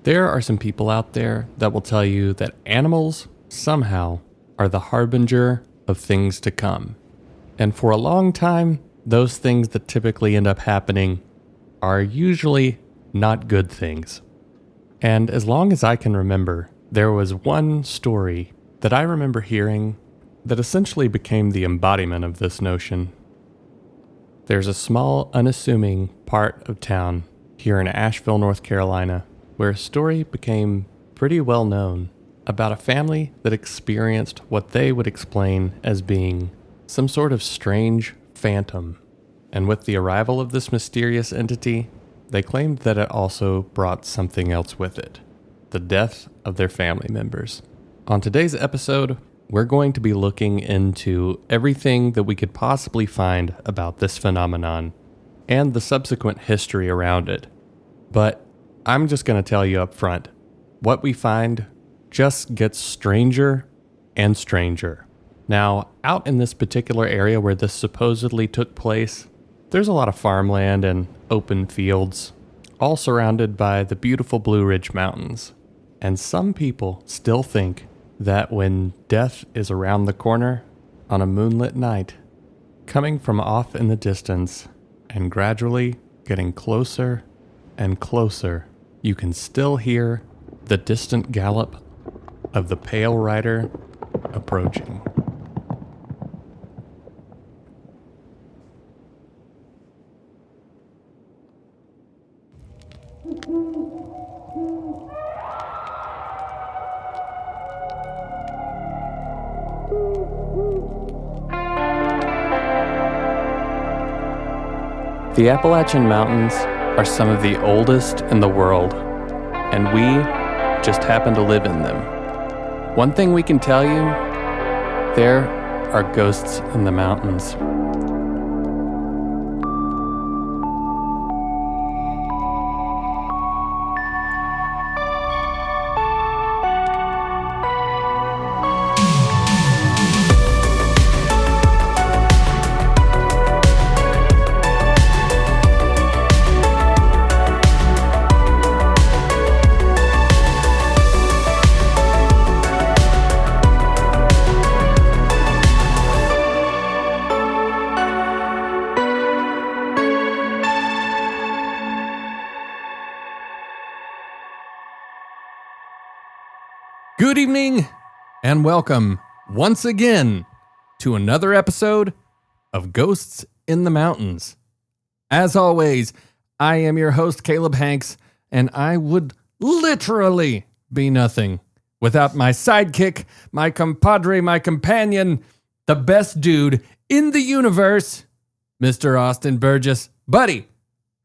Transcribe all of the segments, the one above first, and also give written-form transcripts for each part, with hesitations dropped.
There are some people out there that will tell you that animals somehow are the harbinger of things to come. And for a long time, those things that typically end up happening are usually not good things. And as long as I can remember, there was one story that I remember hearing that essentially became the embodiment of this notion. There's a small, unassuming part of town here in Asheville, North Carolina, where a story became pretty well known about a family that experienced what they would explain as being some sort of strange phantom. And with the arrival of this mysterious entity, they claimed that it also brought something else with it, the death of their family members. On today's episode, we're going to be looking into everything that we could possibly find about this phenomenon and the subsequent history around it. But I'm just going to tell you up front, what we find just gets stranger and stranger. Now, out in this particular area where this supposedly took place, there's a lot of farmland and open fields, all surrounded by the beautiful Blue Ridge Mountains. And some people still think that when death is around the corner on a moonlit night, coming from off in the distance and gradually getting closer and closer, you can still hear the distant gallop of the pale rider approaching. The Appalachian Mountains are some of the oldest in the world, and we just happen to live in them. One thing we can tell you, there are ghosts in the mountains. Good evening, and welcome once again to another episode of Ghosts in the Mountains. As always, I am your host, Caleb Hanks, and I would literally be nothing without my sidekick, my compadre, my companion, the best dude in the universe, Mr. Austin Burgess. Buddy,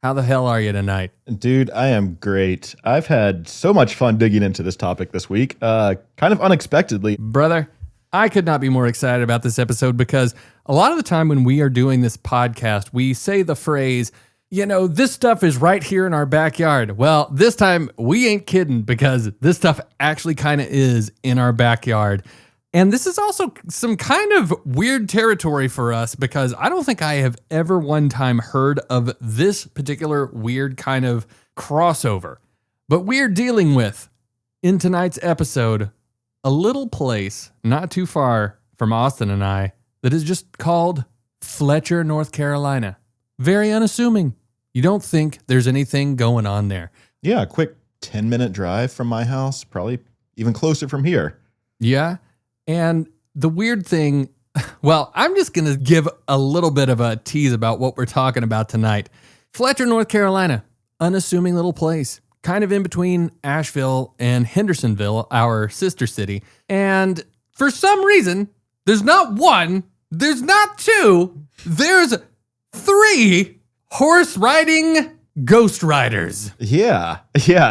how the hell are you tonight? Dude, I am great. I've had so much fun digging into this topic this week, kind of unexpectedly. Brother, I could not be more excited about this episode because a lot of the time when we are doing this podcast, we say the phrase, this stuff is right here in our backyard. Well, this time we ain't kidding because this stuff actually kind of is in our backyard. And this is also some kind of weird territory for us because I don't think I have ever one time heard of this particular weird kind of crossover. But we're dealing with, in tonight's episode, a little place not too far from Austin and I that is just called Fletcher, North Carolina. Very unassuming. You don't think there's anything going on there. Yeah, a quick 10-minute drive from my house, probably even closer from here. Yeah. And the weird thing, well, I'm just going to give a little bit of a tease about what we're talking about tonight. Fletcher, North Carolina, unassuming little place, kind of in between Asheville and Hendersonville, our sister city. And for some reason, there's not one, there's not two, there's 3 horse riding ghost riders. Yeah.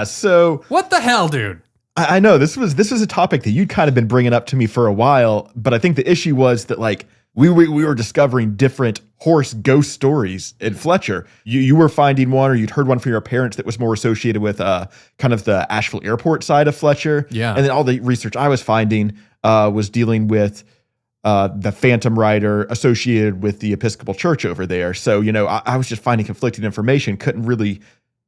So what the hell, dude? I know this was a topic that you'd kind of been bringing up to me for a while, but I think the issue was that we were discovering different horse ghost stories in Fletcher. You were finding one, or you'd heard one from your parents that was more associated with kind of the Asheville airport side of Fletcher. Yeah. And then all the research I was finding was dealing with the phantom rider associated with the Episcopal Church over there. So, I was just finding conflicting information, couldn't really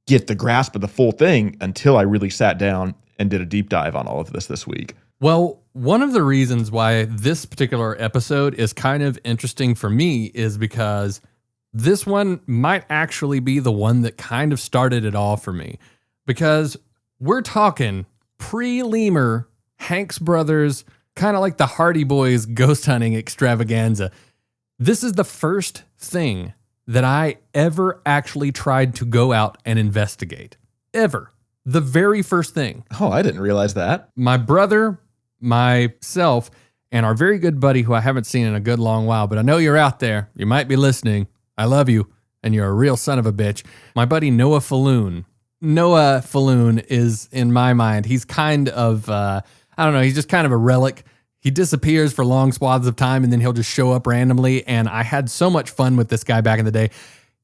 get the grasp of the full thing until I really sat down and did a deep dive on all of this week. Well, one of the reasons why this particular episode is kind of interesting for me is because this one might actually be the one that kind of started it all for me. Because we're talking pre-Lemur, Hanks Brothers, kind of like the Hardy Boys ghost hunting extravaganza. This is the first thing that I ever actually tried to go out and investigate. Ever. The very first thing. Oh, I didn't realize that. My brother, myself, and our very good buddy who I haven't seen in a good long while, but I know you're out there. You might be listening. I love you, and you're a real son of a bitch. My buddy Noah Falloon. Noah Falloon is, in my mind, he's kind of, I don't know, he's just kind of a relic. He disappears for long swaths of time, and then he'll just show up randomly, and I had so much fun with this guy back in the day.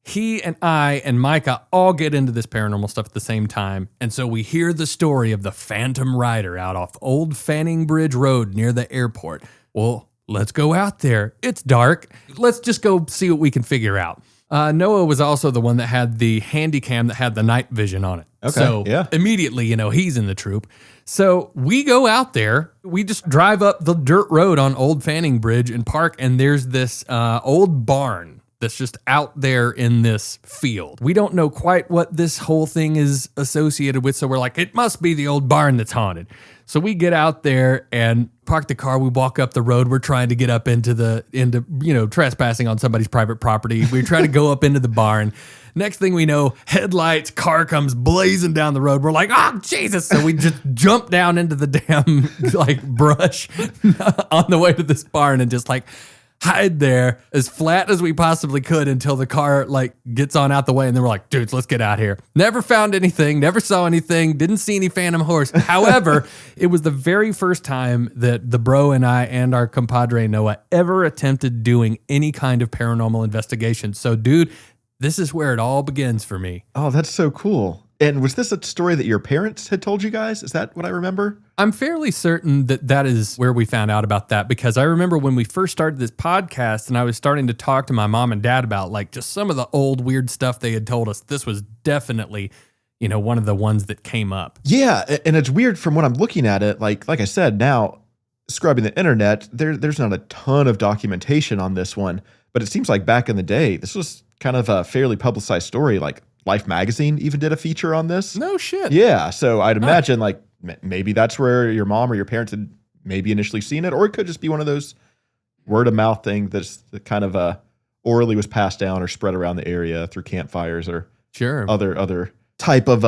He and I and Micah all get into this paranormal stuff at the same time. And so we hear the story of the Phantom Rider out off Old Fanning Bridge Road near the airport. Well, let's go out there. It's dark. Let's just go see what we can figure out. Noah was also the one that had the handy cam that had the night vision on it. Okay, so yeah. Immediately, he's in the troop. So we go out there. We just drive up the dirt road on Old Fanning Bridge and park. And there's this old barn that's just out there in this field. We don't know quite what this whole thing is associated with, so we're like, it must be the old barn that's haunted. So we get out there and park the car. We walk up the road. We're trying to get up into trespassing on somebody's private property. We try to go up into the barn. Next thing we know, headlights, car comes blazing down the road. We're like, oh, Jesus. So we just jump down into the damn brush on the way to this barn and just hide there as flat as we possibly could until the car gets on out the way. And then we're like, dudes, let's get out here. Never found anything, never saw anything, didn't see any phantom horse. However, it was the very first time that the bro and I and our compadre Noah ever attempted doing any kind of paranormal investigation. So dude, this is where it all begins for me. Oh, that's so cool. And was this a story that your parents had told you guys? Is that what I remember? I'm fairly certain that is where we found out about that, because I remember when we first started this podcast and I was starting to talk to my mom and dad about just some of the old weird stuff they had told us. This was definitely, one of the ones that came up. Yeah, and it's weird from what I'm looking at it. Like I said, now scrubbing the internet, there's not a ton of documentation on this one, but it seems like back in the day, this was kind of a fairly publicized story. Life magazine even did a feature on this. No shit. Yeah, so I'd imagine maybe that's where your mom or your parents had maybe initially seen it, or it could just be one of those word of mouth thing that's kind of orally was passed down or spread around the area through campfires or other type of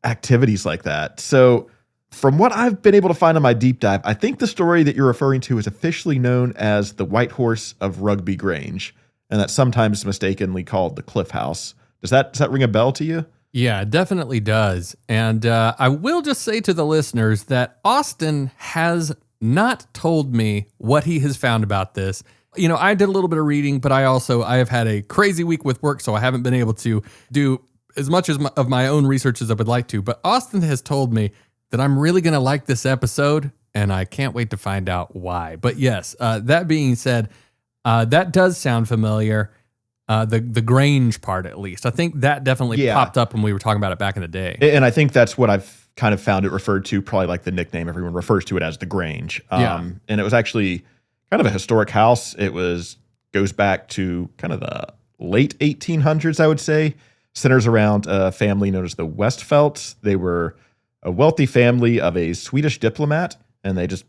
activities like that. So from what I've been able to find on my deep dive, I think the story that you're referring to is officially known as the White Horse of Rugby Grange, and that's sometimes mistakenly called the Cliff House. Does that ring a bell to you? Yeah, it definitely does. And I will just say to the listeners that Austin has not told me what he has found about this. I did a little bit of reading, but I have had a crazy week with work, so I haven't been able to do as much of my own research as I would like to. But Austin has told me that I'm really going to like this episode, and I can't wait to find out why. But yes, that being said, that does sound familiar. The Grange part, at least. I think that definitely popped up when we were talking about it back in the day. And I think that's what I've kind of found it referred to, probably the nickname everyone refers to it as, the Grange. And it was actually kind of a historic house. It goes back to kind of the late 1800s, I would say. Centers around a family known as the Westfeldt. They were a wealthy family of a Swedish diplomat, and they just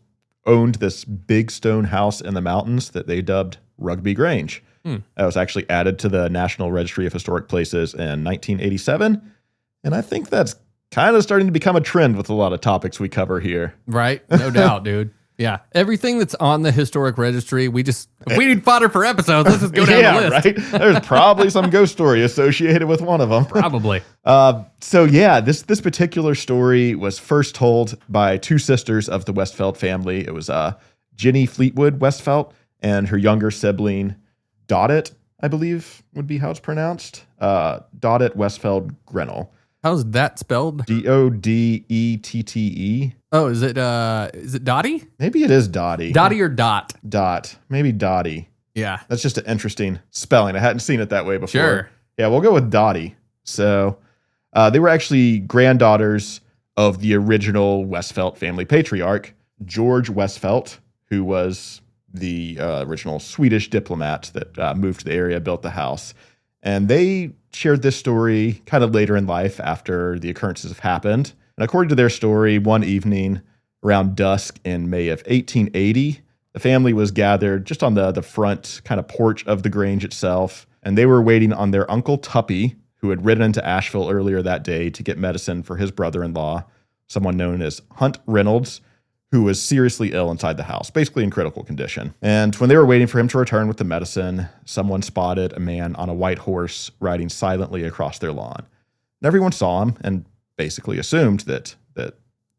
owned this big stone house in the mountains that they dubbed Rugby Grange. That was actually added to the National Registry of Historic Places in 1987. And I think that's kind of starting to become a trend with a lot of topics we cover here. Right? No doubt, dude. Yeah. Everything that's on the historic registry, if we need fodder for episodes, let's just go down the list. Right? There's probably some ghost story associated with one of them. Probably. This particular story was first told by two sisters of the Westfeldt family. It was Jenny Fleetwood Westfeldt and her younger sibling, Dodit, I believe would be how it's pronounced. Dodit Westfeldt Grinnell. How's that spelled? Dodeette. Oh, is it Dottie? Maybe it is Dottie. Dottie or Dot? Dot. Maybe Dottie. Yeah. That's just an interesting spelling. I hadn't seen it that way before. Sure. Yeah, we'll go with Dottie. So They were actually granddaughters of the original Westphelt family patriarch, George Westphelt, who was the original Swedish diplomat that moved to the area, built the house. And they shared this story kind of later in life after the occurrences have happened. And according to their story, one evening around dusk in May of 1880, the family was gathered just on the front kind of porch of the Grange itself. And they were waiting on their Uncle Tuppy, who had ridden into Asheville earlier that day to get medicine for his brother-in-law, someone known as Hunt Reynolds, who was seriously ill inside the house, basically in critical condition. And when they were waiting for him to return with the medicine, someone spotted a man on a white horse riding silently across their lawn. And everyone saw him and basically assumed that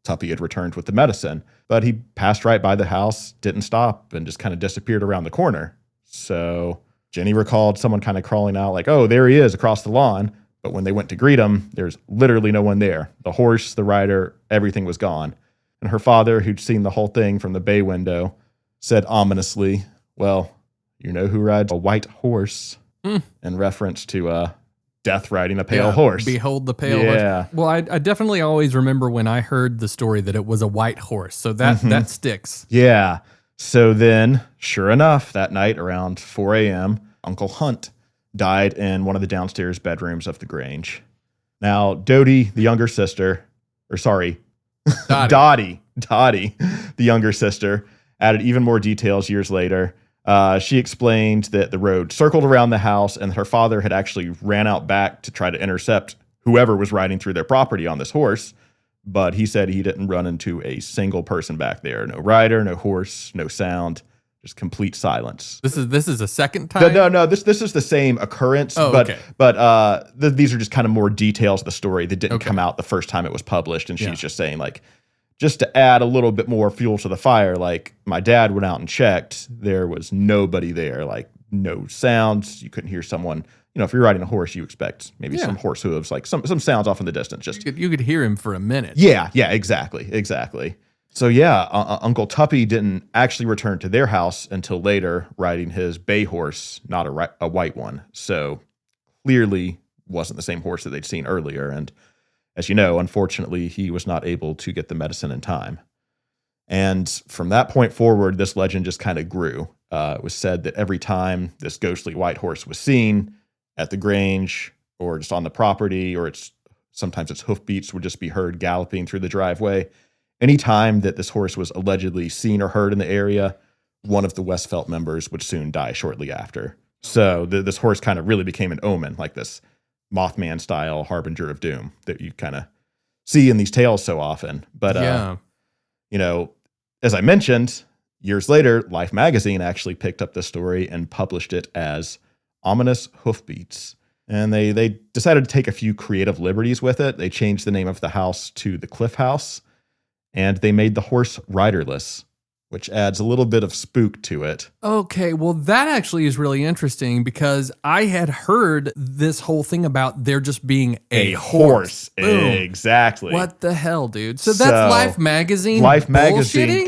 Tuppy had returned with the medicine, but he passed right by the house, didn't stop, and just kind of disappeared around the corner. So Jenny recalled someone kind of crawling out like, oh, there he is across the lawn. But when they went to greet him, there's literally no one there. The horse, the rider, everything was gone. And her father, who'd seen the whole thing from the bay window, said ominously, well, you know who rides a white horse? In reference to death riding a pale horse. Behold the pale horse. Well, I definitely always remember when I heard the story that it was a white horse. So that sticks. Yeah. So then, sure enough, that night around 4 a.m., Uncle Hunt died in one of the downstairs bedrooms of the Grange. Now, Dottie, the younger sister, Dottie, the younger sister, added even more details years later. She explained that the road circled around the house and her father had actually ran out back to try to intercept whoever was riding through their property on this horse. But he said he didn't run into a single person back there. No rider, no horse, no sound, just complete silence. This is a second time? No. This is the same occurrence, but these are just kind of more details of the story that didn't come out the first time it was published. And she's just saying, like, just to add a little bit more fuel to the fire, like, my dad went out and checked. There was nobody there, like, no sounds. You couldn't hear someone. You know, if you're riding a horse, you expect maybe some horse hooves, like some sounds off in the distance. Just you could hear him for a minute. Yeah, exactly. So Uncle Tuppy didn't actually return to their house until later, riding his bay horse, not a white one. So clearly wasn't the same horse that they'd seen earlier. And as you know, unfortunately, he was not able to get the medicine in time. And from that point forward, this legend just kind of grew. It was said that every time this ghostly white horse was seen at the Grange or just on the property, or sometimes its hoofbeats would just be heard galloping through the driveway. Any time that this horse was allegedly seen or heard in the area, one of the Westphelt members would soon die shortly after. So this horse kind of really became an omen, like this Mothman-style harbinger of doom that you kind of see in these tales so often. But, as I mentioned, years later, Life magazine actually picked up this story and published it as Ominous Hoofbeats. And they decided to take a few creative liberties with it. They changed the name of the house to the Cliff House, and they made the horse riderless, which adds a little bit of spook to it. Okay, well, that actually is really interesting because I had heard this whole thing about there just being a horse. Boom. Exactly. What the hell, dude? So that's Life magazine. Life magazine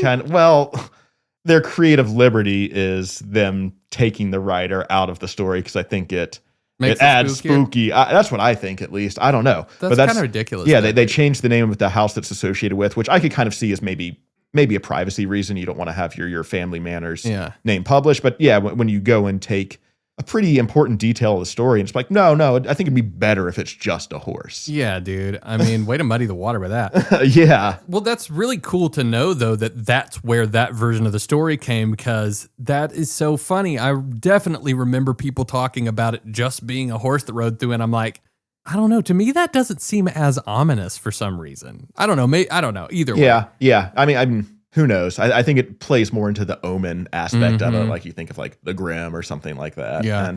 their creative liberty is them taking the rider out of the story because I think it adds spooky. That's what I think, at least. I don't know. That's kind of ridiculous. Yeah, they changed the name of the house that's associated with, which I could kind of see as maybe a privacy reason. You don't want to have your family manor's name published. But yeah, when you go and take a pretty important detail of the story and it's like, no, I think it'd be better if it's just a horse. Yeah, dude. I mean, way to muddy the water with that. Yeah. Well, that's really cool to know, though, that's where that version of the story came, because that is so funny. I definitely remember people talking about it just being a horse that rode through, and I'm like, I don't know. To me, that doesn't seem as ominous for some reason. I don't know. I don't know. Either way. Yeah. I mean, who knows? I think it plays more into the omen aspect of it. Like you think of like the Grimm or something like that. Yeah.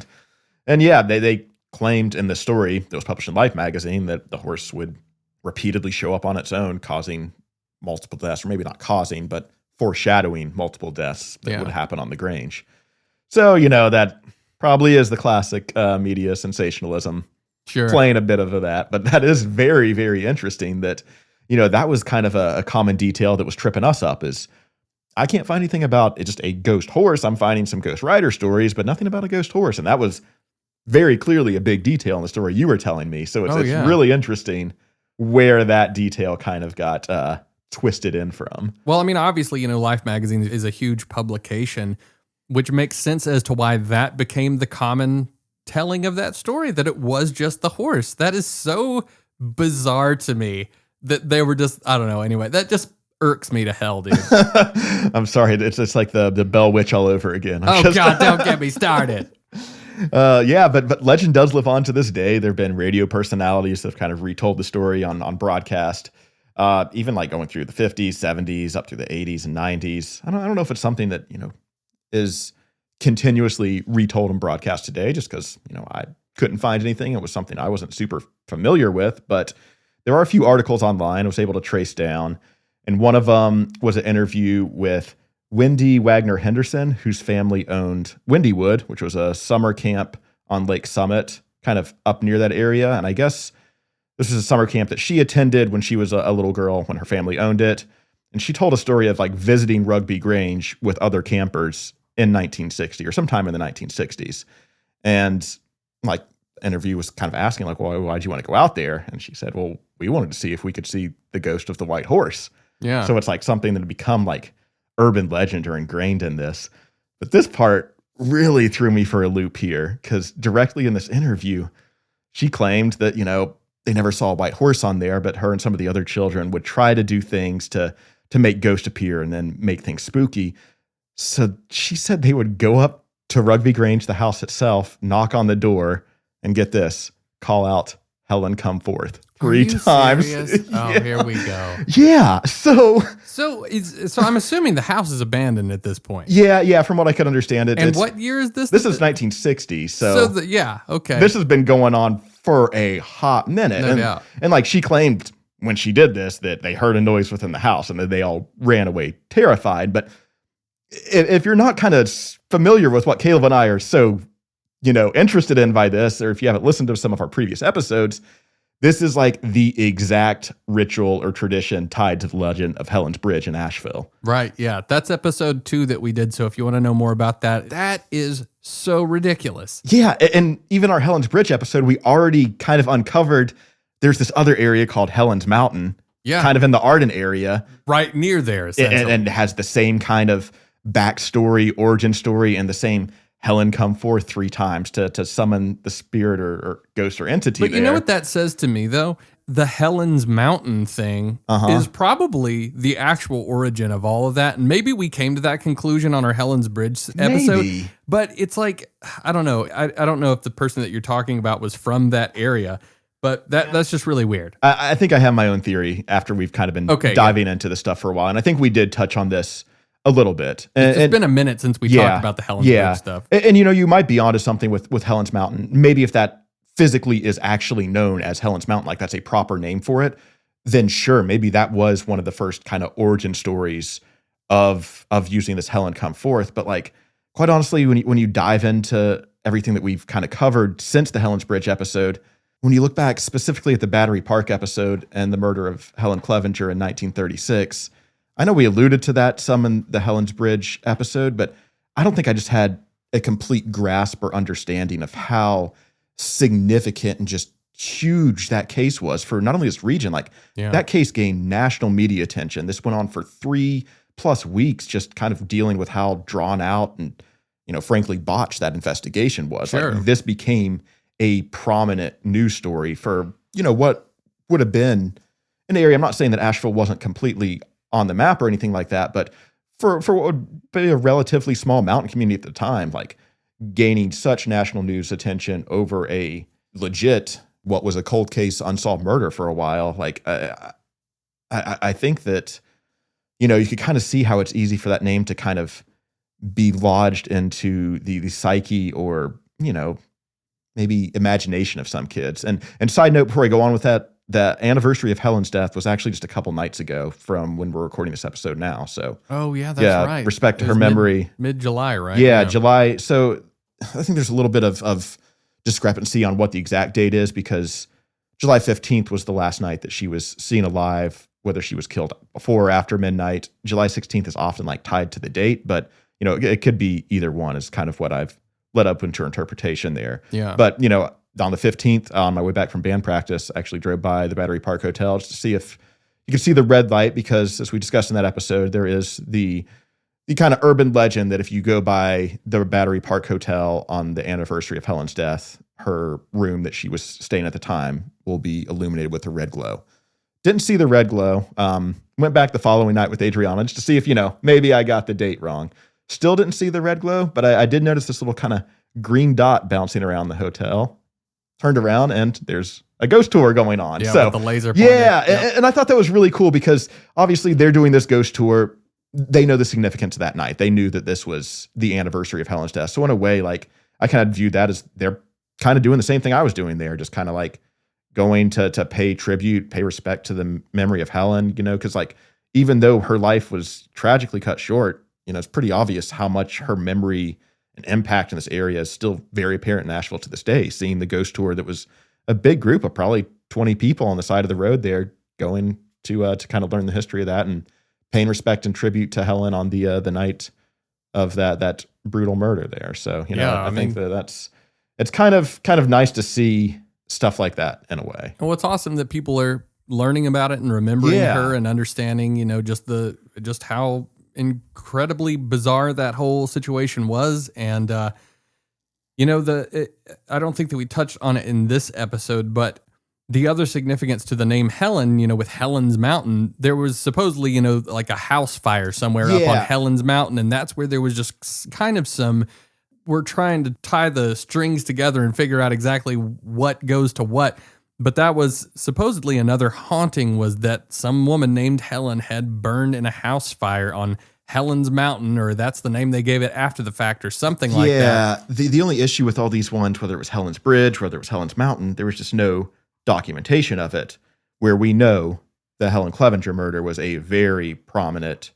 And yeah, they claimed in the story that was published in Life magazine that the horse would repeatedly show up on its own, causing multiple deaths, or maybe not causing, but foreshadowing multiple deaths that would happen on the Grange. So, that probably is the classic media sensationalism. Sure. Playing a bit of that, but that is very, very interesting that, that was kind of a common detail that was tripping us up is I can't find anything about just a ghost horse. I'm finding some ghost rider stories, but nothing about a ghost horse. And that was very clearly a big detail in the story you were telling me. So it's really interesting where that detail kind of got twisted in from. Well, I mean, obviously, Life magazine is a huge publication, which makes sense as to why that became the common telling of that story, that it was just the horse. That is so bizarre to me that they were just, I don't know. Anyway, that just irks me to hell, dude. I'm sorry. It's like the Bell Witch all over again. God, don't get me started. But legend does live on to this day. There have been radio personalities that have kind of retold the story on broadcast, even like going through the 50s, 70s, up through the 80s and 90s. I don't know if it's something that, is continuously retold and broadcast today, just because, I couldn't find anything. It was something I wasn't super familiar with, but there are a few articles online I was able to trace down. And one of them was an interview with Wendy Wagner Henderson, whose family owned Windywood, which was a summer camp on Lake Summit, kind of up near that area. And I guess this was a summer camp that she attended when she was a little girl, when her family owned it. And she told a story of like visiting Rugby Grange with other campers in 1960 or sometime in the 1960s. And like, interview was kind of asking like, well, why'd you want to go out there? And she said, well, we wanted to see if we could see the ghost of the white horse. Yeah. So it's like something that had become like urban legend or ingrained in this. But this part really threw me for a loop here, because directly in this interview, she claimed that, they never saw a white horse on there, but her and some of the other children would try to do things to make ghosts appear and then make things spooky. So she said they would go up to Rugby Grange, the house itself, knock on the door, and get this, call out, Helen, come forth. 3 times. Serious? Oh, yeah. Here we go. Yeah. So I'm assuming the house is abandoned at this point. Yeah. From what I could understand it. And what year is this? This is 1960. Okay. This has been going on for a hot minute. No doubt. And like she claimed when she did this that they heard a noise within the house and that they all ran away terrified. But if you're not kind of familiar with what Caleb and I are so, interested in by this, or if you haven't listened to some of our previous episodes, this is like the exact ritual or tradition tied to the legend of Helen's Bridge in Asheville. Right. Yeah. That's episode 2 that we did. So if you want to know more about that, that is so ridiculous. Yeah. And even our Helen's Bridge episode, we already kind of uncovered there's this other area called Helen's Mountain. Yeah. Kind of in the Arden area. Right near there, essentially. And has the same kind of backstory, origin story, and the same Helen come forth 3 times to summon the spirit or ghost or entity. But you know what that says to me, though? The Helen's Mountain thing is probably the actual origin of all of that. And maybe we came to that conclusion on our Helen's Bridge episode. Maybe. But it's like, I don't know. I don't know if the person that you're talking about was from that area. But that's just really weird. I think I have my own theory after we've kind of been diving into this stuff for a while. And I think we did touch on this a little bit. It's been a minute since we talked about the Helen's Bridge stuff. And you might be onto something with Helen's Mountain. Maybe if that physically is actually known as Helen's Mountain, like that's a proper name for it, then sure, maybe that was one of the first kind of origin stories of using this Helen come forth. But like, quite honestly, when you dive into everything that we've kind of covered since the Helen's Bridge episode, when you look back specifically at the Battery Park episode and the murder of Helen Clevenger in 1936, I know we alluded to that some in the Helen's Bridge episode, but I don't think I just had a complete grasp or understanding of how significant and just huge that case was for not only this region. Like that case gained national media attention. This went on for 3+ weeks, just kind of dealing with how drawn out and, frankly, botched that investigation was. Sure. Like this became a prominent news story for, what would have been an area. I'm not saying that Asheville wasn't completely on the map or anything like that, but for what would be a relatively small mountain community at the time, like gaining such national news attention over a legit, what was a cold case, unsolved murder for a while. Like, I think that, you could kind of see how it's easy for that name to kind of be lodged into the psyche or, maybe imagination of some kids. And side note, before I go on with that, the anniversary of Helen's death was actually just a couple nights ago from when we're recording this episode now. So, that's right. Respect to her memory. Mid-July, right? Yeah, July. So I think there's a little bit of discrepancy on what the exact date is, because July 15th was the last night that she was seen alive, whether she was killed before or after midnight. July 16th is often like tied to the date, but it could be either one is kind of what I've led up into her interpretation there. Yeah. But, on the 15th, on my way back from band practice, I actually drove by the Battery Park Hotel just to see if you could see the red light, because as we discussed in that episode, there is the kind of urban legend that if you go by the Battery Park Hotel on the anniversary of Helen's death, her room that she was staying at the time will be illuminated with a red glow. Didn't see the red glow. Went back the following night with Adriana just to see if, maybe I got the date wrong. Still didn't see the red glow, but I did notice this little kind of green dot bouncing around the hotel. Turned around and there's a ghost tour going on. Yeah, so with the laser pointer. Yeah, Yep. and I thought that was really cool because obviously they're doing this ghost tour. They know the significance of that night. They knew that this was the anniversary of Helen's death. So in a way, like, I kind of viewed that as they're kind of doing the same thing I was doing there, just kind of like going to pay tribute, pay respect to the memory of Helen, because like, even though her life was tragically cut short, it's pretty obvious how much her memory and impact in this area is still very apparent in Nashville to this day. Seeing the ghost tour that was a big group of probably 20 people on the side of the road there going to kind of learn the history of that and paying respect and tribute to Helen on the night of that brutal murder there. So, I think it's kind of nice to see stuff like that in a way. Well, it's awesome that people are learning about it and remembering Yeah. her and understanding, just how incredibly bizarre that whole situation was. And, I don't think that we touched on it in this episode, but the other significance to the name Helen, with Helen's Mountain, there was supposedly, like a house fire somewhere up on Yeah. Helen's Mountain. And that's where there was just kind of we're trying to tie the strings together and figure out exactly what goes to what. But that was supposedly another haunting, was that some woman named Helen had burned in a house fire on Helen's Mountain, or that's the name they gave it after the fact, or something like that. Yeah. The only issue with all these ones, whether it was Helen's Bridge, whether it was Helen's Mountain, there was just no documentation of it, where we know the Helen Clevenger murder was a very prominent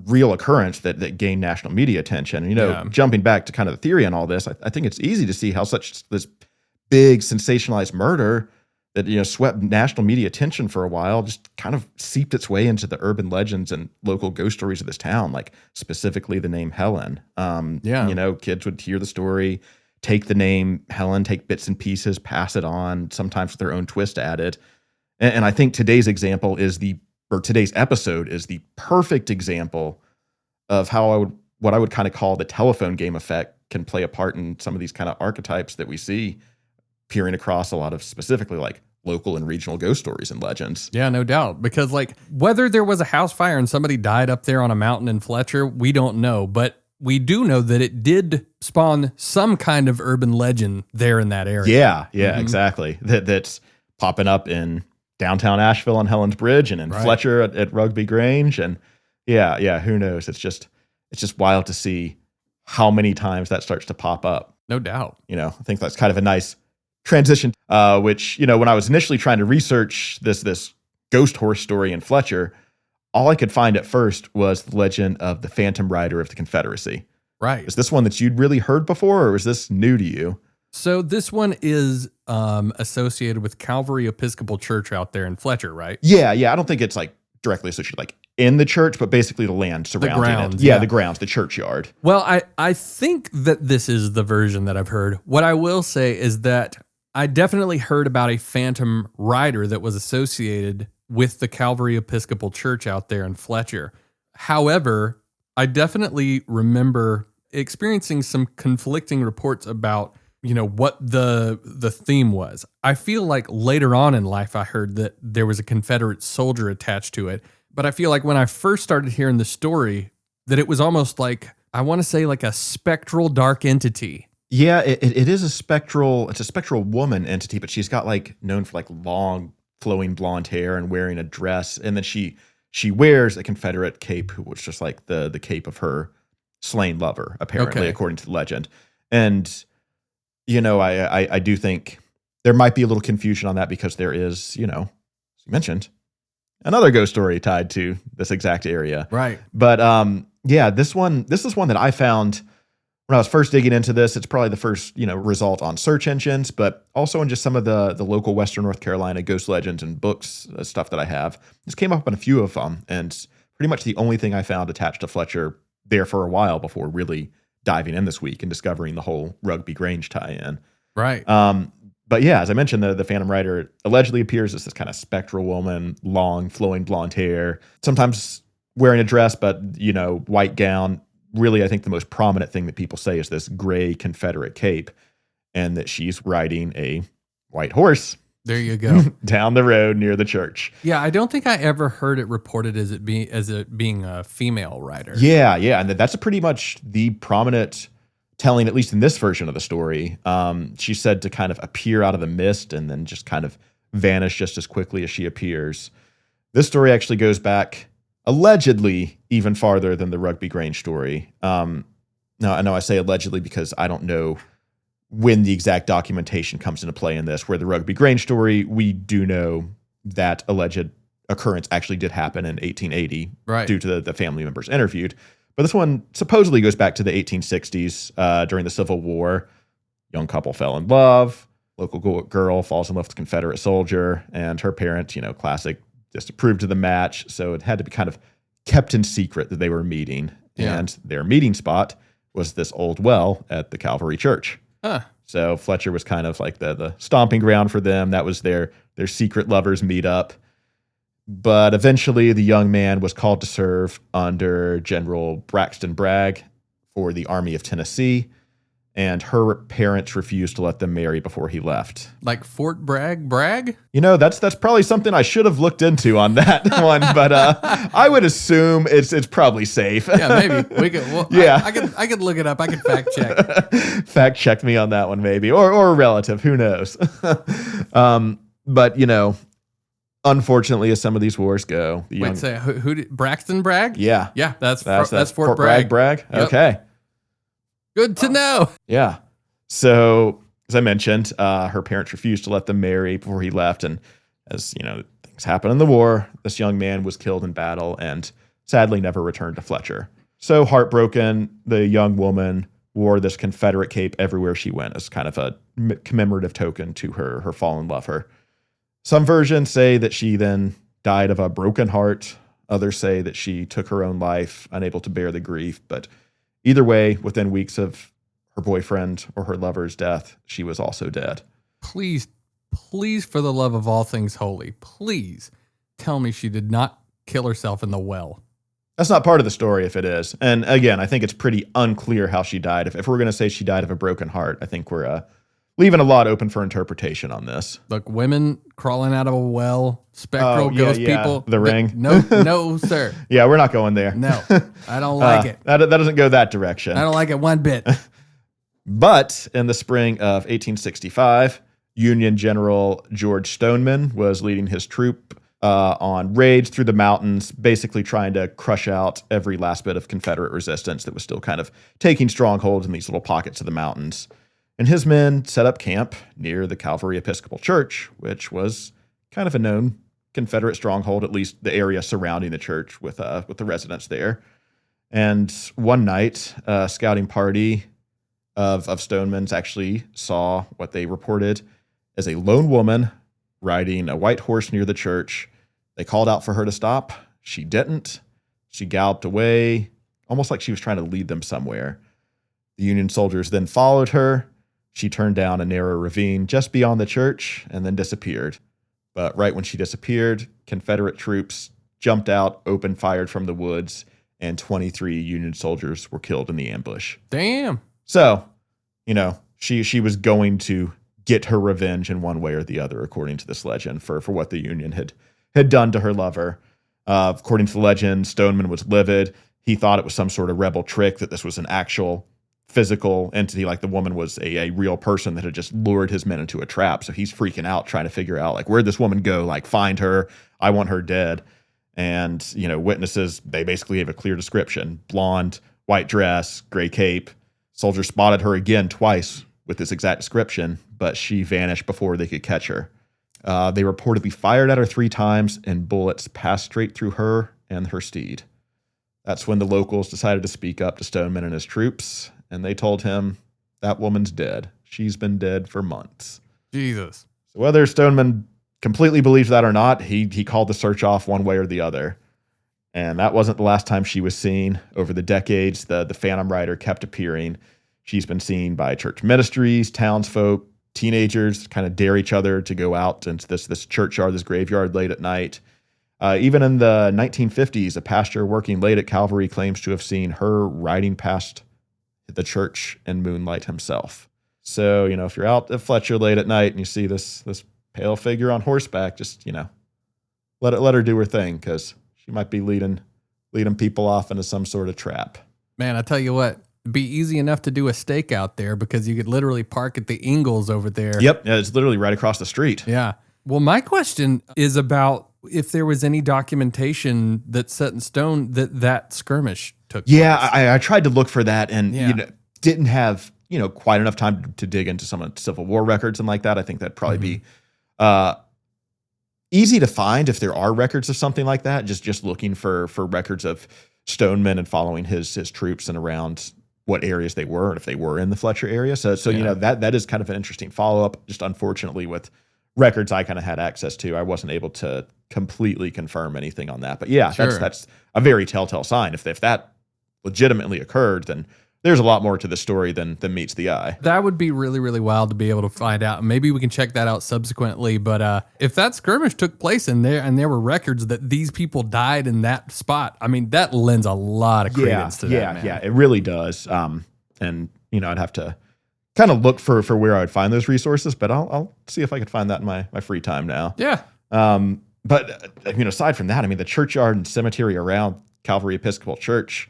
real occurrence that gained national media attention. Jumping back to kind of the theory on all this, I think it's easy to see how such this big sensationalized murder that, swept national media attention for a while just kind of seeped its way into the urban legends and local ghost stories of this town, like specifically the name Helen. Kids would hear the story, take the name Helen, take bits and pieces, pass it on, sometimes with their own twist added. And I think today's episode is the perfect example of how what I would kind of call the telephone game effect can play a part in some of these kind of archetypes that we see peering across a lot of specifically like local and regional ghost stories and legends. Yeah, no doubt. Because like whether there was a house fire and somebody died up there on a mountain in Fletcher, we don't know. But we do know that it did spawn some kind of urban legend there in that area. Yeah, exactly. That's popping up in downtown Asheville on Helen's Bridge and in Fletcher at Rugby Grange. And yeah, who knows? It's just wild to see how many times that starts to pop up. No doubt. I think that's kind of a nice transition, which, when I was initially trying to research this ghost horse story in Fletcher, all I could find at first was the legend of the Phantom Rider of the Confederacy. Right. Is this one that you'd really heard before, or was this new to you? So this one is associated with Cavalry Episcopal Church out there in Fletcher, right? Yeah. I don't think it's like directly associated like in the church, but basically the land surrounding grounds, it. Yeah, yeah. the grounds, the churchyard. Well, I think that this is the version that I've heard. What I will say is that I definitely heard about a phantom rider that was associated with the Cavalry Episcopal Church out there in Fletcher. However, I definitely remember experiencing some conflicting reports about, what the theme was. I feel like later on in life, I heard that there was a Confederate soldier attached to it. But I feel like when I first started hearing the story, that it was almost like, I want to say like a spectral dark entity. Yeah, it is it's a spectral woman entity, but she's got like known for like long flowing blonde hair and wearing a dress. And then she wears a Confederate cape, which is just like the cape of her slain lover, apparently, according to the legend. And, I do think there might be a little confusion on that because there is, as you mentioned, another ghost story tied to this exact area. Right. But this is one that I found when I was first digging into this. It's probably the first, result on search engines, but also in just some of the local Western North Carolina ghost legends and books, stuff that I have. This came up in a few of them, and pretty much the only thing I found attached to Fletcher there for a while before really diving in this week and discovering the whole Rugby Grange tie-in. Right. But yeah, as I mentioned, the Phantom Rider allegedly appears as this kind of spectral woman, long, flowing blonde hair, sometimes wearing a dress, but, white gown. Really, I think the most prominent thing that people say is this gray Confederate cape, and that she's riding a white horse. There you go. Down the road near the church. Yeah, I don't think I ever heard it reported as it being a female rider. Yeah, and that's pretty much the prominent telling, at least in this version of the story. She's said to kind of appear out of the mist and then just kind of vanish just as quickly as she appears. This story actually goes back allegedly even farther than the Rugby Grange story. Now, I know I say allegedly because I don't know when the exact documentation comes into play in this. Where the Rugby Grange story, we do know that alleged occurrence actually did happen in 1880 due to the family members interviewed. But this one supposedly goes back to the 1860s during the Civil War. Young couple fell in love. Local girl falls in love with a Confederate soldier, and her parents, classic, disapproved of the match. So it had to be kind of kept in secret that they were meeting. Yeah. And their meeting spot was this old well at the Cavalry Church. Huh. So Fletcher was kind of like the stomping ground for them. That was their secret lovers meetup. But eventually the young man was called to serve under General Braxton Bragg for the Army of Tennessee, and her parents refused to let them marry before he left. Like Fort Bragg? That's probably something I should have looked into on that one, but I would assume it's probably safe. Yeah, maybe we could. Well, yeah, I could look it up. I could fact check. Fact check me on that one, maybe, or a relative. Who knows? But unfortunately, as some of these wars go, who did Braxton Bragg? Yeah, that's Fort Bragg. Yep. Okay. Good to know. Yeah. So, as I mentioned, her parents refused to let them marry before he left. And as things happen in the war, this young man was killed in battle and sadly never returned to Fletcher. So heartbroken, the young woman wore this Confederate cape everywhere she went as kind of a commemorative token to her fallen lover. Some versions say that she then died of a broken heart. Others say that she took her own life, unable to bear the grief. But either way, within weeks of her boyfriend or her lover's death, she was also dead. Please, for the love of all things holy, please tell me she did not kill herself in the well. That's not part of the story if it is. And again, I think it's pretty unclear how she died. If we're going to say she died of a broken heart, I think we're leaving a lot open for interpretation on this. Look, women crawling out of a well, spectral ghost people. The ring. No, sir. Yeah, we're not going there. No, I don't like it. That doesn't go that direction. I don't like it one bit. But in the spring of 1865, Union General George Stoneman was leading his troop on raids through the mountains, basically trying to crush out every last bit of Confederate resistance that was still kind of taking strongholds in these little pockets of the mountains. And his men set up camp near the Cavalry Episcopal Church, which was kind of a known Confederate stronghold, at least the area surrounding the church with the residents there. And one night, a scouting party of Stoneman's actually saw what they reported as a lone woman riding a white horse near the church. They called out for her to stop. She didn't. She galloped away, almost like she was trying to lead them somewhere. The Union soldiers then followed her. She turned down a narrow ravine just beyond the church and then disappeared. But right when she disappeared, Confederate troops jumped out, opened fire from the woods, and 23 Union soldiers were killed in the ambush. Damn. So, she was going to get her revenge in one way or the other, according to this legend, for what the Union had done to her lover. According to the legend, Stoneman was livid. He thought it was some sort of rebel trick, that this was an actual physical entity, like the woman was a real person that had just lured his men into a trap. So he's freaking out, trying to figure out, like, where'd this woman go? Like, find her. I want her dead. And, witnesses, they basically gave a clear description. Blonde, white dress, gray cape. Soldiers spotted her again twice with this exact description, but she vanished before they could catch her. They reportedly fired at her 3 times, and bullets passed straight through her and her steed. That's when the locals decided to speak up to Stoneman and his troops, and they told him, that woman's dead. She's been dead for months. Jesus. So whether Stoneman completely believes that or not, he called the search off one way or the other. And that wasn't the last time she was seen. Over the decades, the Phantom Rider kept appearing. She's been seen by church ministries, townsfolk, teenagers kind of dare each other to go out into this churchyard, this graveyard late at night. Even in the 1950s, a pastor working late at Calvary claims to have seen her riding past the church in moonlight himself. So, if you're out at Fletcher late at night and you see this pale figure on horseback, just, let her do her thing, because she might be leading people off into some sort of trap. Man, I tell you what, it'd be easy enough to do a stake out there, because you could literally park at the Ingalls over there. Yep, yeah, it's literally right across the street. Yeah. Well, my question is about if there was any documentation that's set in stone that skirmish took place. Yeah, I tried to look for that, and didn't have quite enough time to dig into some of the Civil War records and like that. I think that'd probably be easy to find if there are records of something like that. Just looking for records of Stoneman and following his troops and around what areas they were, and if they were in the Fletcher area. So that is kind of an interesting follow up. Just unfortunately, with records I kind of had access to, I wasn't able to completely confirm anything on that. But yeah, Sure. that's a very telltale sign. If that legitimately occurred, then there's a lot more to the story than meets the eye. That would be really, really wild to be able to find out. Maybe we can check that out subsequently. But if that skirmish took place in there and there were records that these people died in that spot, I mean, that lends a lot of credence to that, man. Yeah, it really does. And I'd have to kind of look for where I would find those resources, but I'll see if I could find that in my free time now. Yeah. But aside from that, I mean, the churchyard and cemetery around Cavalry Episcopal Church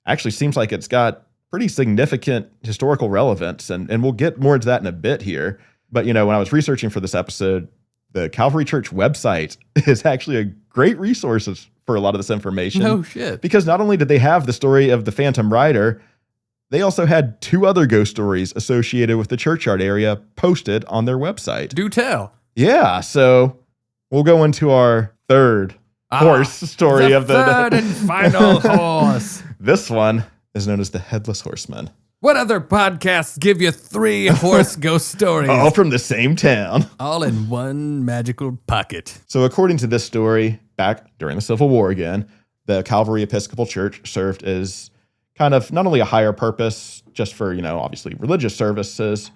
actually seems like it's got pretty significant historical relevance, and we'll get more into that in a bit here. But, when I was researching for this episode, the Calvary Church website is actually a great resource for a lot of this information. No shit. Because not only did they have the story of the Phantom Rider, they also had 2 other ghost stories associated with the churchyard area posted on their website. Do tell. Yeah, so we'll go into our third horse story of the third and final horse. This one is known as the Headless Horseman. What other podcasts give you 3 horse ghost stories? All from the same town. All in one magical pocket. So according to this story, back during the Civil War again, the Cavalry Episcopal Church served as kind of not only a higher purpose just for, obviously religious services,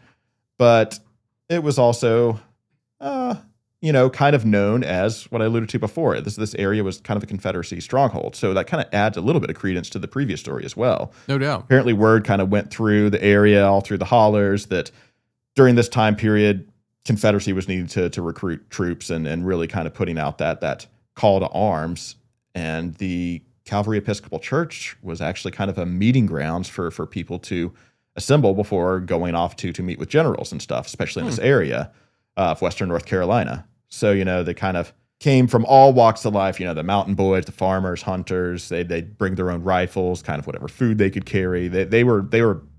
but it was also, kind of known as what I alluded to before. This area was kind of a Confederacy stronghold. So that kind of adds a little bit of credence to the previous story as well. No doubt. Apparently word kind of went through the area, all through the hollers, that during this time period, Confederacy was needed to recruit troops and really kind of putting out that call to arms. And the Cavalry Episcopal Church was actually kind of a meeting grounds for people to assemble before going off to meet with generals and stuff, especially in this area of Western North Carolina. So, they kind of came from all walks of life, the mountain boys, the farmers, hunters. They'd bring their own rifles, kind of whatever food they could carry. They were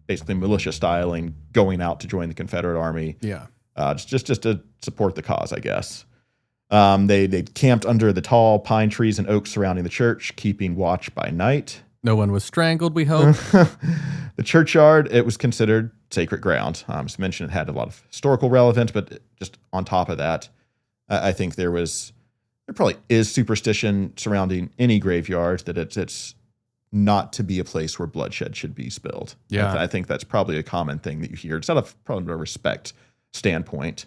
basically militia styling, going out to join the Confederate Army. Yeah. Just to support the cause, I guess. They camped under the tall pine trees and oaks surrounding the church, keeping watch by night. No one was strangled, we hope. The churchyard, it was considered sacred ground. As mentioned, it had a lot of historical relevance, but just on top of that, I think there probably is superstition surrounding any graveyard that it's not to be a place where bloodshed should be spilled. Yeah. I think that's probably a common thing that you hear. It's not probably a respect standpoint.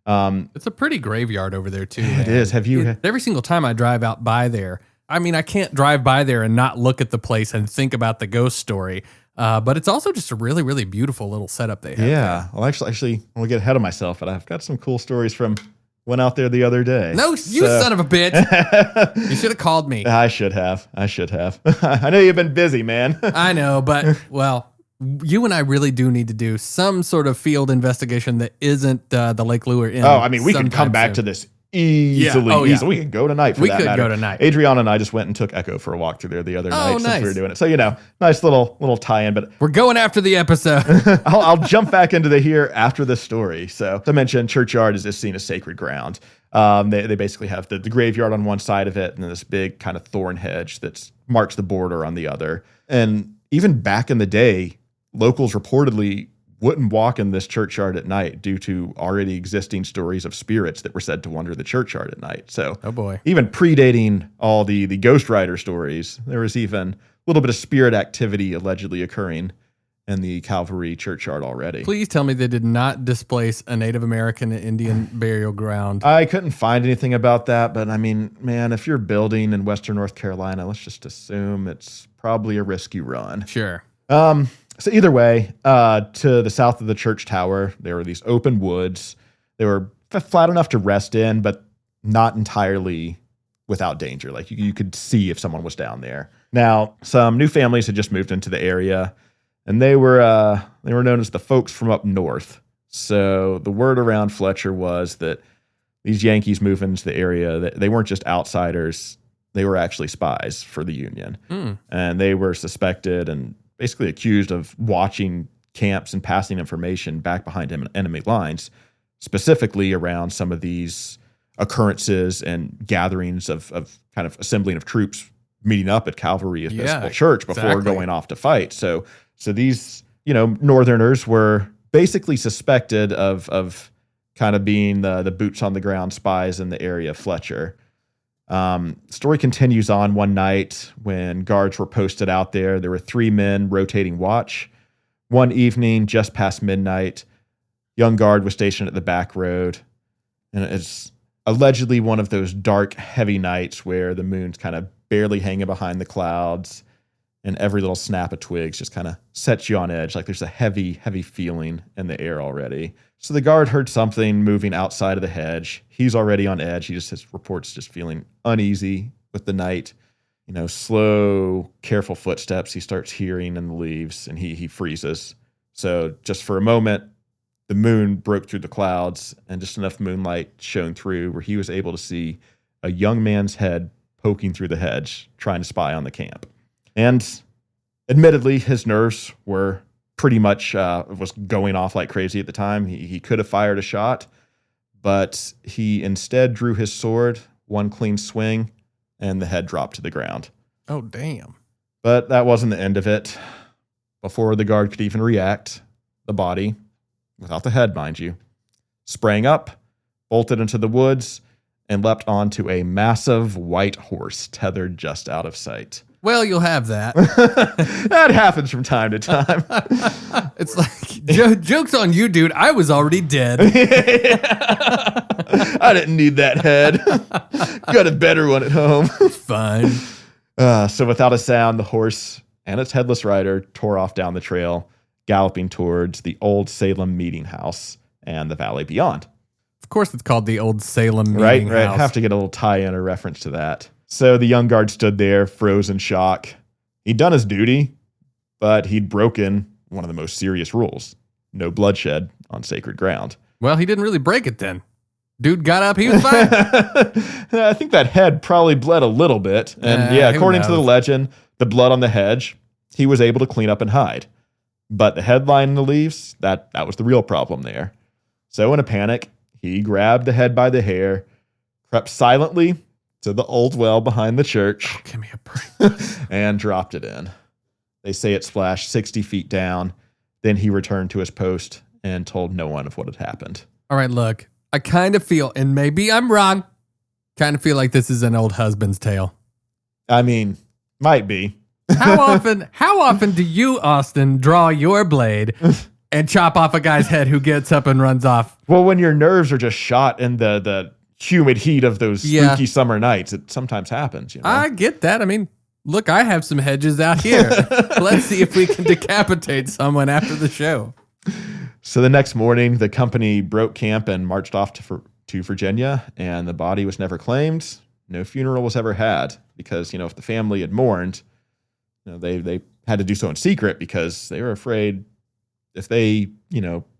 It's a pretty graveyard over there, too. Man. It is. Have you? Every single time I drive out by there, I mean, I can't drive by there and not look at the place and think about the ghost story. But it's also just a really, really beautiful little setup they have. Yeah. Well, actually, I'll get ahead of myself, but I've got some cool stories from went out there the other day. No, you son of a bitch. You should have called me. I should have. I know you've been busy, man. I know, but, well, you and I really do need to do some sort of field investigation that isn't the Lake Lure Inn. Oh, I mean, we can come back to this easily. Oh, yeah. Easily. We can go tonight for that matter. We could go tonight. Adriana and I just went and took Echo for a walk through there the other night nice. since we were doing it. So, nice little tie-in. But we're going after the episode. I'll jump back into the here after the story. So, to mention, churchyard is seen as sacred ground. They basically have the graveyard on one side of it and then this big kind of thorn hedge that marks the border on the other. And even back in the day, locals reportedly wouldn't walk in this churchyard at night due to already existing stories of spirits that were said to wander the churchyard at night. So, oh boy, even predating all the ghost rider stories, there was even a little bit of spirit activity allegedly occurring in the Cavalry churchyard already. Please tell me they did not displace a Native American and Indian burial ground. I couldn't find anything about that, but I mean, man, if you're building in Western North Carolina, let's just assume it's probably a risky run. Sure. So either way, to the south of the church tower, there were these open woods. They were flat enough to rest in, but not entirely without danger. Like you could see if someone was down there. Now, some new families had just moved into the area, and they were known as the folks from up north. So the word around Fletcher was that these Yankees moving into the area, they weren't just outsiders. They were actually spies for the Union. And they were suspected and basically accused of watching camps and passing information back behind enemy lines, specifically around some of these occurrences and gatherings of kind of assembling of troops meeting up at Cavalry Episcopal Church before going off to fight. So these, Northerners were basically suspected of kind of being the boots on the ground spies in the area of Fletcher. Story continues on one night when guards were posted out there. There were 3 men rotating watch. One evening, just past midnight, young guard was stationed at the back road. And it's allegedly one of those dark, heavy nights where the moon's kind of barely hanging behind the clouds, and every little snap of twigs just kind of sets you on edge. Like there's a heavy, heavy feeling in the air already. So the guard heard something moving outside of the hedge. He's already on edge. He just has reports just feeling uneasy with the night. Slow, careful footsteps he starts hearing in the leaves, and he freezes. So just for a moment, the moon broke through the clouds, and just enough moonlight shone through where he was able to see a young man's head poking through the hedge, trying to spy on the camp. And admittedly, his nerves were pretty much was going off like crazy at the time. He could have fired a shot, but he instead drew his sword, one clean swing, and the head dropped to the ground. Oh, damn. But that wasn't the end of it. Before the guard could even react, the body, without the head, mind you, sprang up, bolted into the woods, and leapt onto a massive white horse tethered just out of sight. Well, you'll have that. That happens from time to time. It's like, joke's on you, dude. I was already dead. I didn't need that head. Got a better one at home. Fine. So without a sound, the horse and its headless rider tore off down the trail, galloping towards the old Salem meeting house and the valley beyond. Of course it's called the old Salem meeting house. Right. Have to get a little tie-in or reference to that. So the young guard stood there, froze in shock. He'd done his duty, but he'd broken one of the most serious rules. No bloodshed on sacred ground. Well, he didn't really break it then. Dude got up, he was fine. I think that head probably bled a little bit. And according to the legend, the blood on the hedge, he was able to clean up and hide. But the headline in the leaves, that was the real problem there. So in a panic, he grabbed the head by the hair, crept silently to the old well behind the church. Oh, give me a break. And dropped it in. They say it splashed 60 feet down. Then he returned to his post and told no one of what had happened. All right, look, I kind of feel, and maybe I'm wrong, kind of feel like this is an old husband's tale. I mean, might be. How often do you, Austin, draw your blade and chop off a guy's head who gets up and runs off? Well, when your nerves are just shot in the humid heat of those spooky summer nights, it sometimes happens. I get that. I mean, look, I have some hedges out here. Let's see if we can decapitate someone after the show. So the next morning, the company broke camp and marched off to Virginia, and the body was never claimed. No funeral was ever had because, if the family had mourned, they had to do so in secret because they were afraid if they,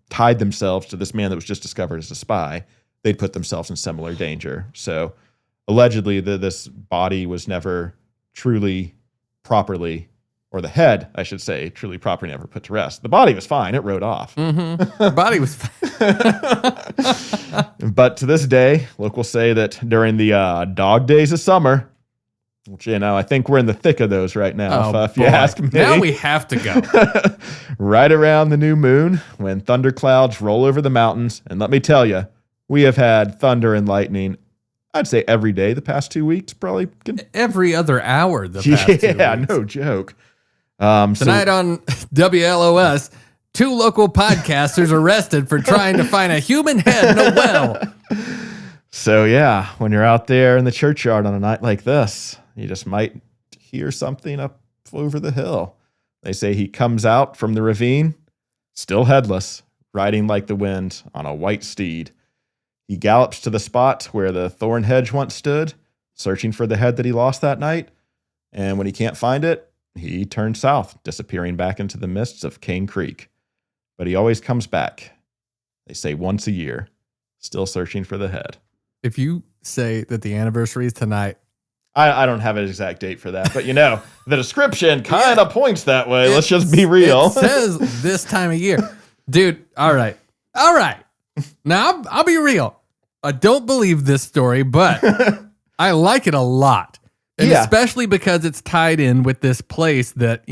tied themselves to this man that was just discovered as a spy, they'd put themselves in similar danger. So allegedly this body was never truly properly, or the head, I should say, truly properly never put to rest. The body was fine. It rode off. Mm-hmm. The body was fine. But to this day, locals say that during the dog days of summer, Which, I think we're in the thick of those right now, if you boy. ask me. Now we have to go. Right around the new moon, when thunderclouds roll over the mountains. And let me tell you, we have had thunder and lightning, I'd say every day the past 2 weeks, probably. Every other hour the past 2 weeks. Yeah, no joke. Tonight on WLOS, 2 local podcasters arrested for trying to find a human head in a well. So yeah, when you're out there in the churchyard on a night like this, you just might hear something up over the hill. They say he comes out from the ravine, still headless, riding like the wind on a white steed. He gallops to the spot where the thorn hedge once stood, searching for the head that he lost that night. And when he can't find it, he turns south, disappearing back into the mists of Cane Creek. But he always comes back. They say once a year, still searching for the head. If you say that the anniversary is tonight, I don't have an exact date for that, but the description kind of points that way. Let's just be real. It says this time of year. Dude, all right. Now, I'll be real. I don't believe this story, but I like it a lot. And especially because it's tied in with this place that,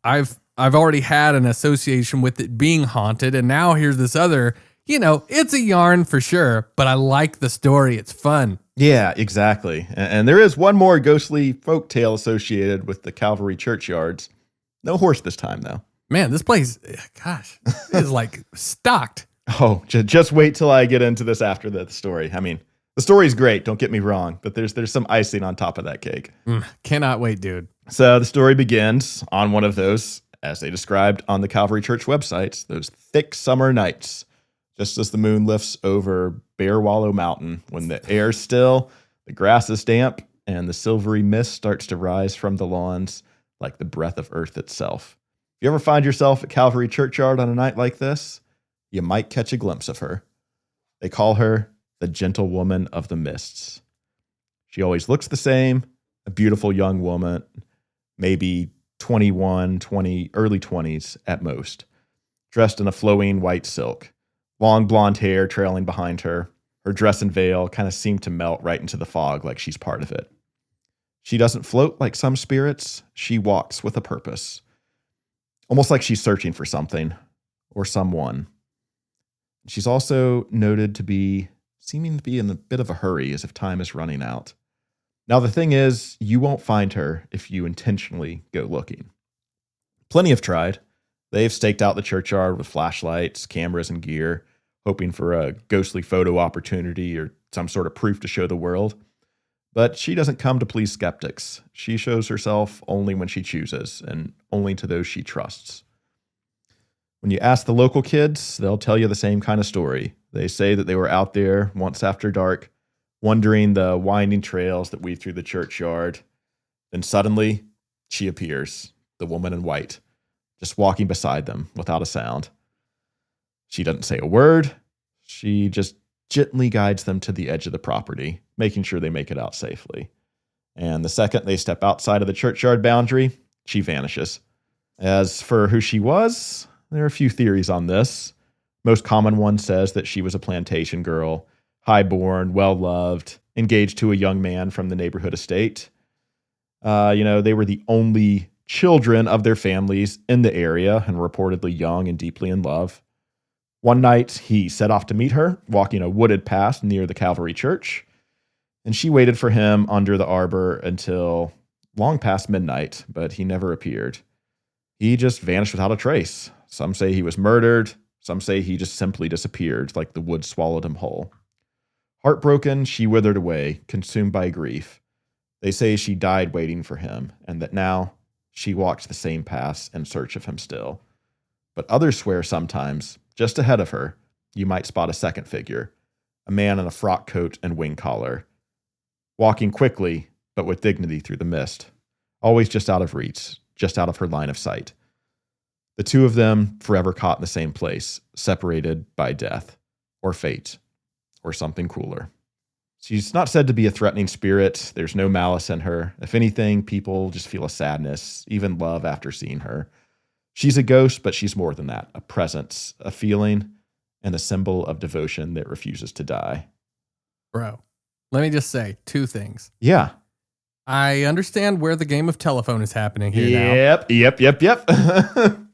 I've already had an association with it being haunted, and now here's this other, it's a yarn for sure, but I like the story. It's fun. Yeah, exactly. And there is one more ghostly folk tale associated with the Cavalry churchyards. No horse this time, though. Man, this place, gosh, is like stocked. Oh, just wait till I get into this after the story. I mean, the story's great, don't get me wrong, but there's some icing on top of that cake. Cannot wait, dude. So the story begins on one of those, as they described on the Cavalry Church websites, those thick summer nights, just as the moon lifts over Bear Wallow Mountain, when the air's still, the grass is damp, and the silvery mist starts to rise from the lawns like the breath of earth itself. If you ever find yourself at Cavalry Churchyard on a night like this, you might catch a glimpse of her. They call her the gentle woman of the mists. She always looks the same, a beautiful young woman, maybe 21, 20, early 20s at most, dressed in a flowing white silk. Long blonde hair trailing behind her. Her dress and veil kind of seem to melt right into the fog like she's part of it. She doesn't float like some spirits. She walks with a purpose. Almost like she's searching for something or someone. She's also noted to be seeming to be in a bit of a hurry, as if time is running out. Now, the thing is, you won't find her if you intentionally go looking. Plenty have tried. They've staked out the churchyard with flashlights, cameras, and gear, hoping for a ghostly photo opportunity or some sort of proof to show the world. But she doesn't come to please skeptics. She shows herself only when she chooses, and only to those she trusts. When you ask the local kids, they'll tell you the same kind of story. They say that they were out there once after dark, wandering the winding trails that weave through the churchyard. Then suddenly, she appears, the woman in white, just walking beside them without a sound. She doesn't say a word. She just gently guides them to the edge of the property, making sure they make it out safely. And the second they step outside of the churchyard boundary, she vanishes. As for who she was, there are a few theories on this. Most common one says that she was a plantation girl, high-born, well-loved, engaged to a young man from the neighborhood estate. They were the only children of their families in the area and reportedly young and deeply in love. One night, he set off to meet her, walking a wooded path near the Cavalry Church, and she waited for him under the arbor until long past midnight, but he never appeared. He just vanished without a trace. Some say he was murdered. Some say he just simply disappeared, like the wood swallowed him whole. Heartbroken, she withered away, consumed by grief. They say she died waiting for him, and that now she walks the same paths in search of him still. But others swear sometimes, just ahead of her, you might spot a second figure, a man in a frock coat and wing collar, walking quickly but with dignity through the mist, always just out of reach, just out of her line of sight. The two of them forever caught in the same place, separated by death, or fate, or something cooler. She's not said to be a threatening spirit. There's no malice in her. If anything, people just feel a sadness, even love after seeing her. She's a ghost, but she's more than that. A presence, a feeling, and a symbol of devotion that refuses to die. Bro, let me just say 2 things. Yeah. I understand where the game of telephone is happening here now. Yep.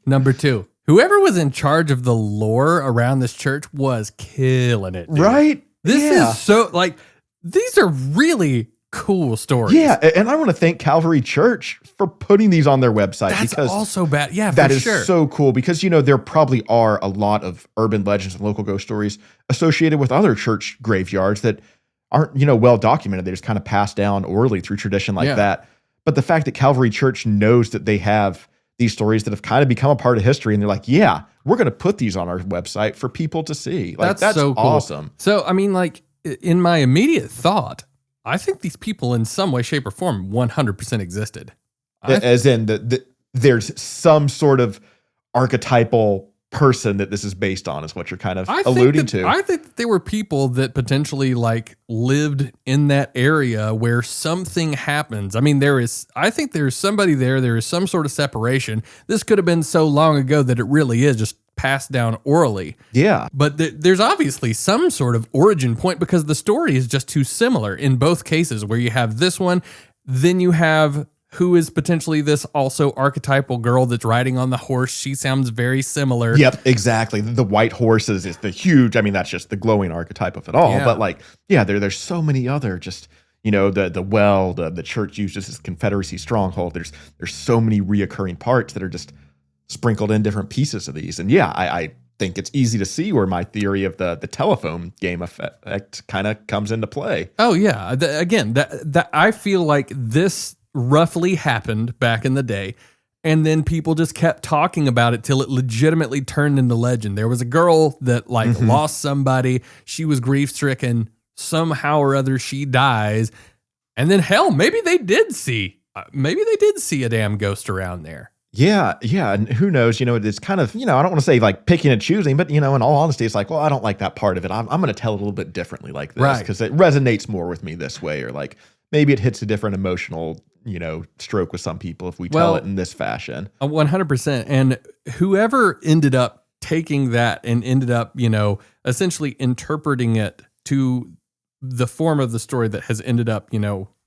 Number 2. Whoever was in charge of the lore around this church was killing it, dude. Right? This is so, like, these are really cool stories. Yeah, and I want to thank Cavalry Church for putting these on their website. That's because also bad. Yeah, that for is sure. so cool because, there probably are a lot of urban legends and local ghost stories associated with other church graveyards that aren't, well documented. They just kind of passed down orally through tradition like that. But the fact that Cavalry Church knows that they have these stories that have kind of become a part of history, and they're like, yeah, we're going to put these on our website for people to see. Like, that's so cool. Awesome. So, I mean, like, in my immediate thought, I think these people in some way, shape, or form 100% existed. As in, there's some sort of archetypal person that this is based on, is what you're kind of alluding to. I think that they were people that potentially like lived in that area where something happens. I mean, I think there's somebody there. There is some sort of separation. This could have been so long ago that it really is just passed down orally. Yeah. But there's obviously some sort of origin point because the story is just too similar in both cases where you have this one, then you have who is potentially this also archetypal girl that's riding on the horse. She sounds very similar. Yep, exactly. The white horses is the huge, I mean, that's just the glowing archetype of it all. Yeah. But like, yeah, there's so many other just, the church uses as Confederacy stronghold. There's so many reoccurring parts that are just sprinkled in different pieces of these. And yeah, I think it's easy to see where my theory of the telephone game effect kind of comes into play. Oh yeah. That I feel like this roughly happened back in the day, and then people just kept talking about it till it legitimately turned into legend. There was a girl that lost somebody. She was grief stricken. Somehow or other, she dies, and then hell, maybe they did see a damn ghost around there. Yeah, and who knows? It's kind of, I don't want to say like picking and choosing, but in all honesty, it's like, well, I don't like that part of it. I'm going to tell it a little bit differently like this because it resonates more with me this way, or like maybe it hits a different emotional stroke with some people if we tell it in this fashion. 100%. And whoever ended up taking that and ended up, essentially interpreting it to the form of the story that has ended up,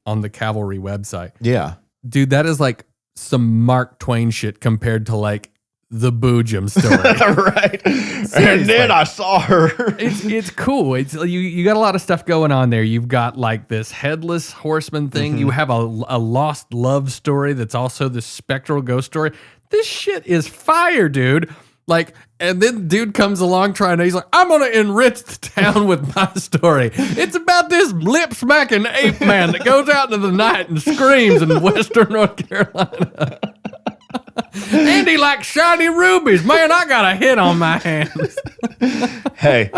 on the Cavalry website. Yeah. Dude, that is like some Mark Twain shit compared to like the Boojum story. Right. Seriously. And then I saw her. It's cool. It's you got a lot of stuff going on there. You've got like this headless horseman thing. Mm-hmm. You have a lost love story that's also this spectral ghost story. This shit is fire, dude. Like, and then dude comes along he's like, I'm going to enrich the town with my story. It's about this lip smacking ape man that goes out into the night and screams in Western North Carolina. And he likes shiny rubies. Man, I got a hit on my hands. Hey,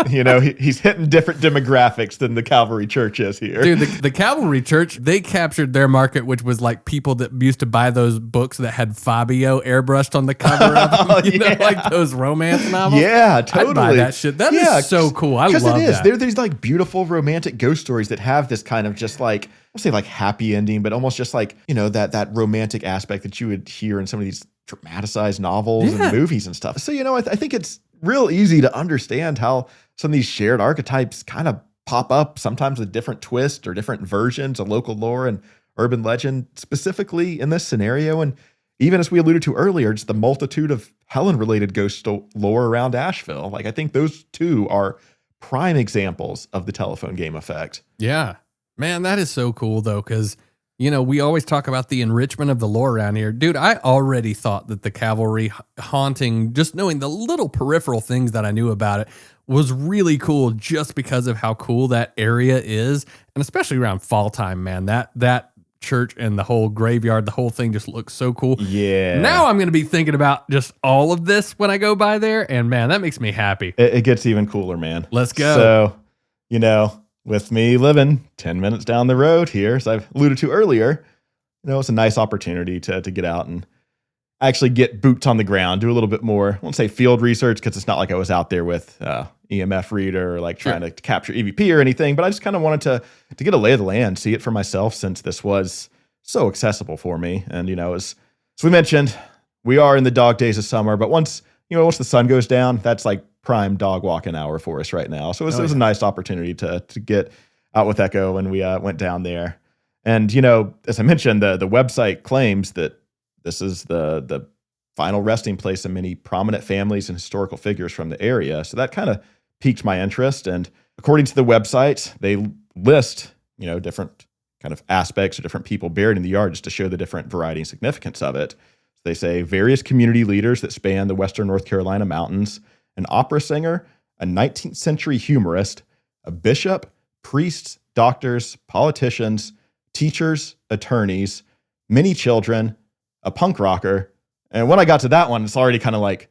he's hitting different demographics than the Cavalry Church is here. Dude, the Cavalry Church, they captured their market, which was like people that used to buy those books that had Fabio airbrushed on the cover of them. Like those romance novels. Yeah, totally. I'd buy that shit. That is so cool. I love that. There's like beautiful romantic ghost stories that have this kind of just like, I'll say like happy ending, but almost just like, that romantic aspect that you would hear in some of these dramatized novels and movies and stuff. So, I think it's real easy to understand how some of these shared archetypes kind of pop up sometimes with different twists or different versions of local lore and urban legend, specifically in this scenario. And even as we alluded to earlier, just the multitude of Helen-related ghost lore around Asheville. Like, I think those two are prime examples of the telephone game effect. Yeah. Man, that is so cool, though, because we always talk about the enrichment of the lore around here. Dude, I already thought that the Cavalry haunting, just knowing the little peripheral things that I knew about it, was really cool just because of how cool that area is. And especially around fall time, man. That church and the whole graveyard, the whole thing just looks so cool. Yeah. Now I'm going to be thinking about just all of this when I go by there. And man, that makes me happy. It gets even cooler, man. Let's go. So, with me living 10 minutes down the road here, as I've alluded to earlier, it's a nice opportunity to get out and actually get boots on the ground, do a little bit more, I won't say field research, because it's not like I was out there with EMF reader or like trying to capture EVP or anything, but I just kind of wanted to get a lay of the land, see it for myself, since this was so accessible for me. And, as we mentioned, we are in the dog days of summer, but once the sun goes down, that's like prime dog walking hour for us right now. So it was a nice opportunity to get out with Echo, and we went down there. And, as I mentioned, the website claims that this is the final resting place of many prominent families and historical figures from the area. So that kind of piqued my interest. And according to the website, they list, different kind of aspects or different people buried in the yard just to show the different variety and significance of it. So they say various community leaders that span the western North Carolina mountains, an opera singer, a 19th century humorist, a bishop, priests, doctors, politicians, teachers, attorneys, many children, a punk rocker. And when I got to that one, it's already kind of like,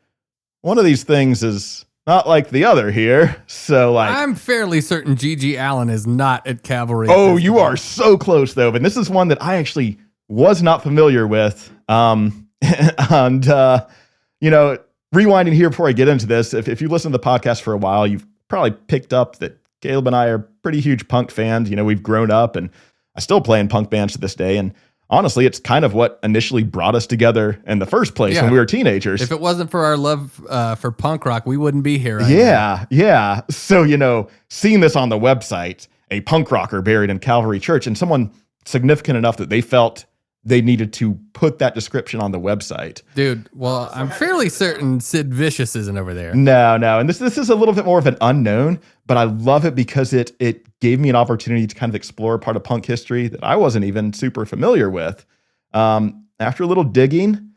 one of these things is not like the other here. So I'm fairly certain G.G. Allen is not at Cavalry. Oh, you are so close though. But this is one that I actually was not familiar with. And rewinding here before I get into this, if you listen to the podcast for a while, you've probably picked up that Caleb and I are pretty huge punk fans. We've grown up, and I still play in punk bands to this day. And honestly, it's kind of what initially brought us together in the first place when we were teenagers. If it wasn't for our love for punk rock, we wouldn't be here right now. Yeah. So, seeing this on the website, a punk rocker buried in Cavalry Church, and someone significant enough that they felt they needed to put that description on the website. Dude, well, I'm fairly certain Sid Vicious isn't over there. No. And this is a little bit more of an unknown, but I love it because it gave me an opportunity to kind of explore part of punk history that I wasn't even super familiar with. After a little digging,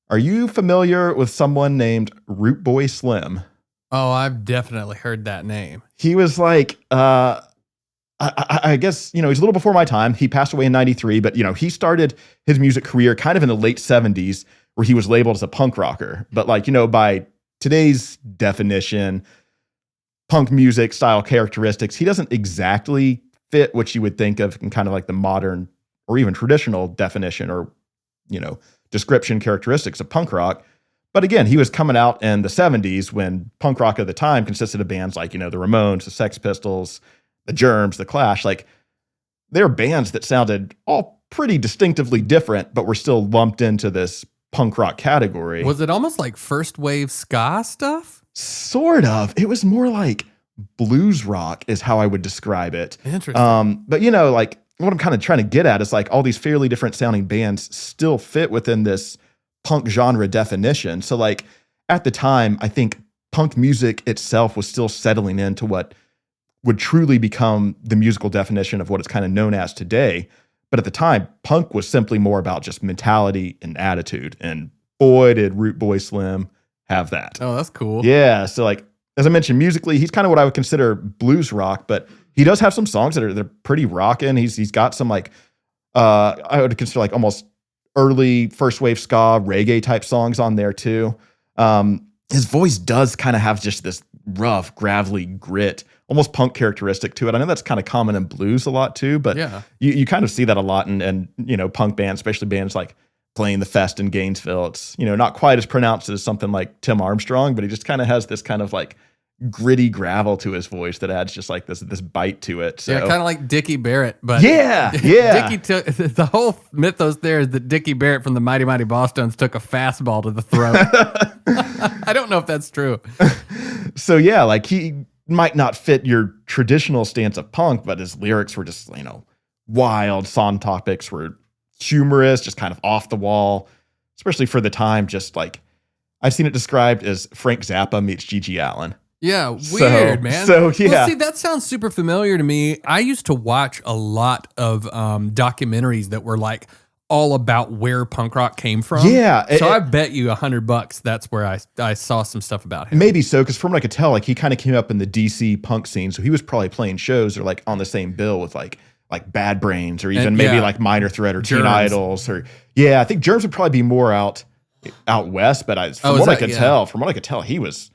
are you familiar with someone named Root Boy Slim? Oh, I've definitely heard that name. He was like, I guess, he's a little before my time. He passed away in 93, but, he started his music career kind of in the late 70s where he was labeled as a punk rocker. But by today's definition, punk music style characteristics, he doesn't exactly fit what you would think of in kind of like the modern or even traditional definition or, description characteristics of punk rock. But again, he was coming out in the 70s when punk rock at the time consisted of bands like, the Ramones, the Sex Pistols, the Germs, the Clash. They're bands that sounded all pretty distinctively different, but were still lumped into this punk rock category. Was it almost like first wave ska stuff? Sort of. It was more like blues rock is how I would describe it. Interesting. But what I'm kind of trying to get at is all these fairly different sounding bands still fit within this punk genre definition. So at the time, I think punk music itself was still settling into what would truly become the musical definition of what it's kind of known as today. But at the time, punk was simply more about just mentality and attitude. And boy, did Root Boy Slim have that. Oh, that's cool. Yeah. So as I mentioned, musically, he's kind of what I would consider blues rock, but he does have some songs that are pretty rockin'. He's got some I would consider almost early first wave ska reggae type songs on there too. His voice does kind of have just this rough, gravelly grit, almost punk characteristic to it. I know that's kind of common in blues a lot too, but you kind of see that a lot in punk bands, especially bands like Playing the Fest in Gainesville. It's, not quite as pronounced as something like Tim Armstrong, but he just kind of has this kind of gritty gravel to his voice that adds just this bite to it. So. Yeah, kind of like Dickie Barrett, but Dickie took the whole mythos there is that Dickie Barrett from the Mighty Mighty Bosstones took a fastball to the throat. I don't know if that's true. So yeah, he might not fit your traditional stance of punk, but his lyrics were just, wild. Song topics were humorous, just kind of off the wall, especially for the time. Just I've seen it described as Frank Zappa meets G.G. Allen. Yeah, weird, man. So, yeah. Well, see, that sounds super familiar to me. I used to watch a lot of documentaries that were all about where punk rock came from. Yeah. So I bet you $100 that's where I saw some stuff about him. Maybe so, because from what I could tell, he kind of came up in the DC punk scene, so he was probably playing shows or on the same bill with Bad Brains or even maybe Minor Threat or Teen Idols or I think Germs would probably be more out west, but from what I could tell, he was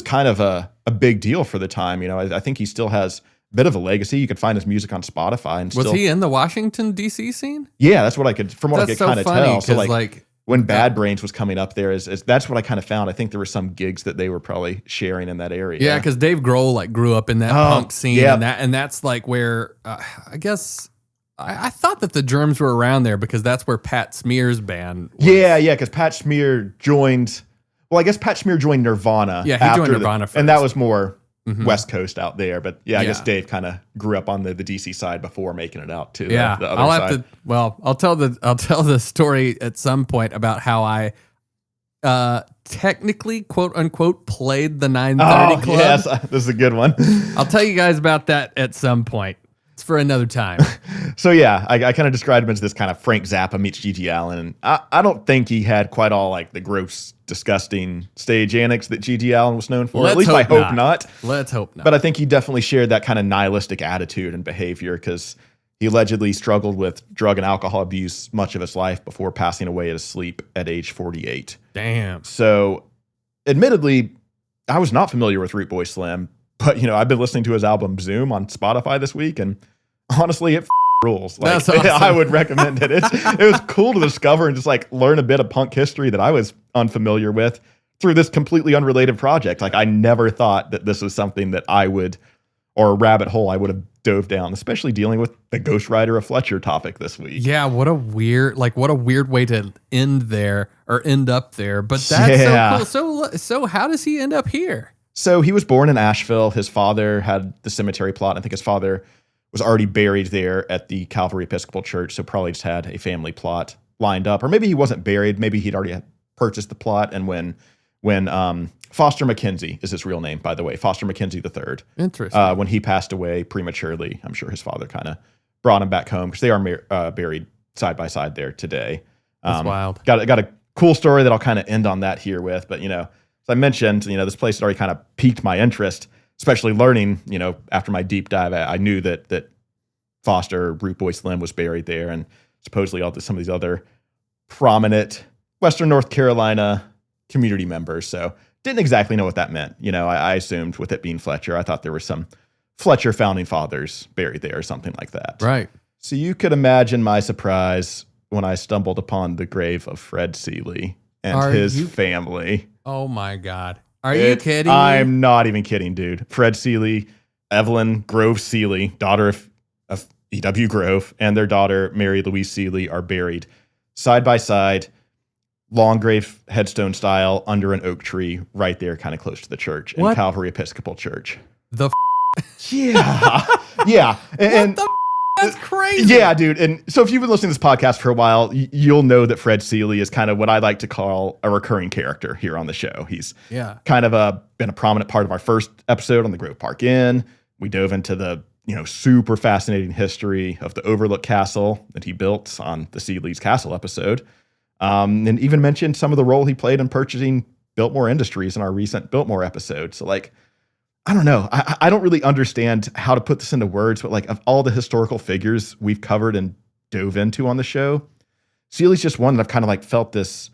kind of a big deal for the time. I think he still has a bit of a legacy. You could find his music on Spotify. And was he in the Washington D.C. scene? Yeah, that's what I could kind of tell. So when that, Bad Brains was coming up there, is that's what I kind of found. I think there were some gigs that they were probably sharing in that area. Yeah, because Dave Grohl like grew up in that punk scene, yeah. and that's like where I guess I thought that the Germs were around there because that's where Pat Smear's band was. Yeah, because Pat Smear joined. Well, I guess Pat Smear joined Nirvana. Yeah, he joined Nirvana first. And that was more West Coast out there. But I guess Yeah. Dave kind of grew up on the DC side before making it out to the other I'll have side. to. Well, I'll tell the story at some point about how I technically, quote unquote, played the 930 Club. Yes, this is a good one. I'll tell you guys about that at some point. It's for another time. So I kind of described him as this kind of Frank Zappa meets G.G. Allen. And I don't think he had quite all like the gross, disgusting stage antics that G.G. Allen was known for. At least I hope not. Let's hope not. But I think he definitely shared that kind of nihilistic attitude and behavior because he allegedly struggled with drug and alcohol abuse much of his life before passing away at his sleep at age 48. Damn. So admittedly, I was not familiar with Root Boy Slim, but I've been listening to his album Zoom on Spotify this week, and honestly, it rules. Like, That's awesome. I would recommend it. It was cool to discover and just like learn a bit of punk history that I was unfamiliar with through this completely unrelated project. Like I never thought that this was something that I would, or a rabbit hole I would have dove down, especially dealing with the Ghost Rider of Fletcher topic this week. Yeah, what a weird way to end there or end up there. But that's so cool. So how does he end up here? So he was born in Asheville. His father had the cemetery plot. I think his father was already buried there at the Cavalry Episcopal Church, so probably just had a family plot lined up. Or maybe he wasn't buried. Maybe he'd already purchased the plot. And when Foster McKenzie is his real name, by the way, Foster McKenzie III. Interesting. When he passed away prematurely, I'm sure his father kind of brought him back home because they are buried side by side there today. That's wild. Got a cool story that I'll kind of end on that here with. But, as I mentioned, this place had already kind of piqued my interest, especially learning, after my deep dive, I knew that Foster, Root Boy Slim was buried there, and supposedly some of these other prominent Western North Carolina community members. So didn't exactly know what that meant. I assumed with it being Fletcher, I thought there were some Fletcher founding fathers buried there or something like that. Right. So you could imagine my surprise when I stumbled upon the grave of Fred Seeley and his family. Oh my God. Are you kidding me? I'm not even kidding, dude. Fred Seeley, Evelyn Grove Seeley, daughter of E.W. Grove, and their daughter, Mary Louise Seeley, are buried side by side, long grave headstone style, under an oak tree right there, kind of close to the church, in Cavalry Episcopal Church. Yeah. And that's crazy. Yeah, dude. And so if you've been listening to this podcast for a while, you'll know that Fred Seeley is kind of what I like to call a recurring character here on the show. He's kind of been a prominent part of our first episode on the Grove Park Inn. We dove into the super fascinating history of the Overlook Castle that he built on the Seeley's Castle episode. And even mentioned some of the role he played in purchasing Biltmore Industries in our recent Biltmore episode. So I don't know. I don't really understand how to put this into words, but of all the historical figures we've covered and dove into on the show, Seeley's just one that I've kind of felt this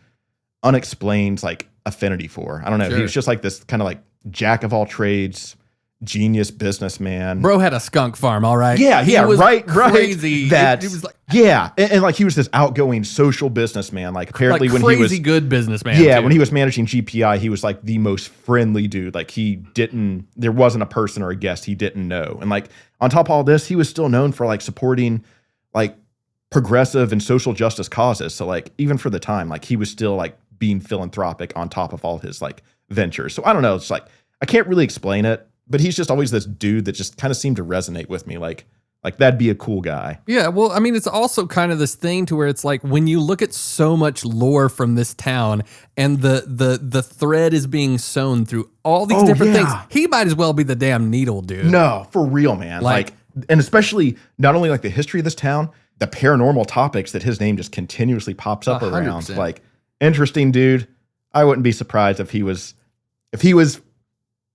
unexplained affinity for. I don't know. Sure. He was just this kind of jack of all trades, genius businessman. Bro had a skunk farm, all right? Yeah, he was crazy. That he was and he was this outgoing social businessman. Apparently when he was crazy good businessman. Yeah, when he was managing GPI, he was the most friendly dude. There wasn't a person or a guest he didn't know. And on top of all this, he was still known for supporting progressive and social justice causes. So even for the time, he was still being philanthropic on top of all his ventures. So I don't know. It's I can't really explain it. But he's just always this dude that just kind of seemed to resonate with me. Like that'd be a cool guy. Yeah, well, I mean, it's also kind of this thing to where it's when you look at so much lore from this town and the thread is being sewn through all these different things, he might as well be the damn needle, dude. No, for real, man. And especially not only the history of this town, the paranormal topics that his name just continuously pops up 100%. Around. Interesting dude. I wouldn't be surprised if he was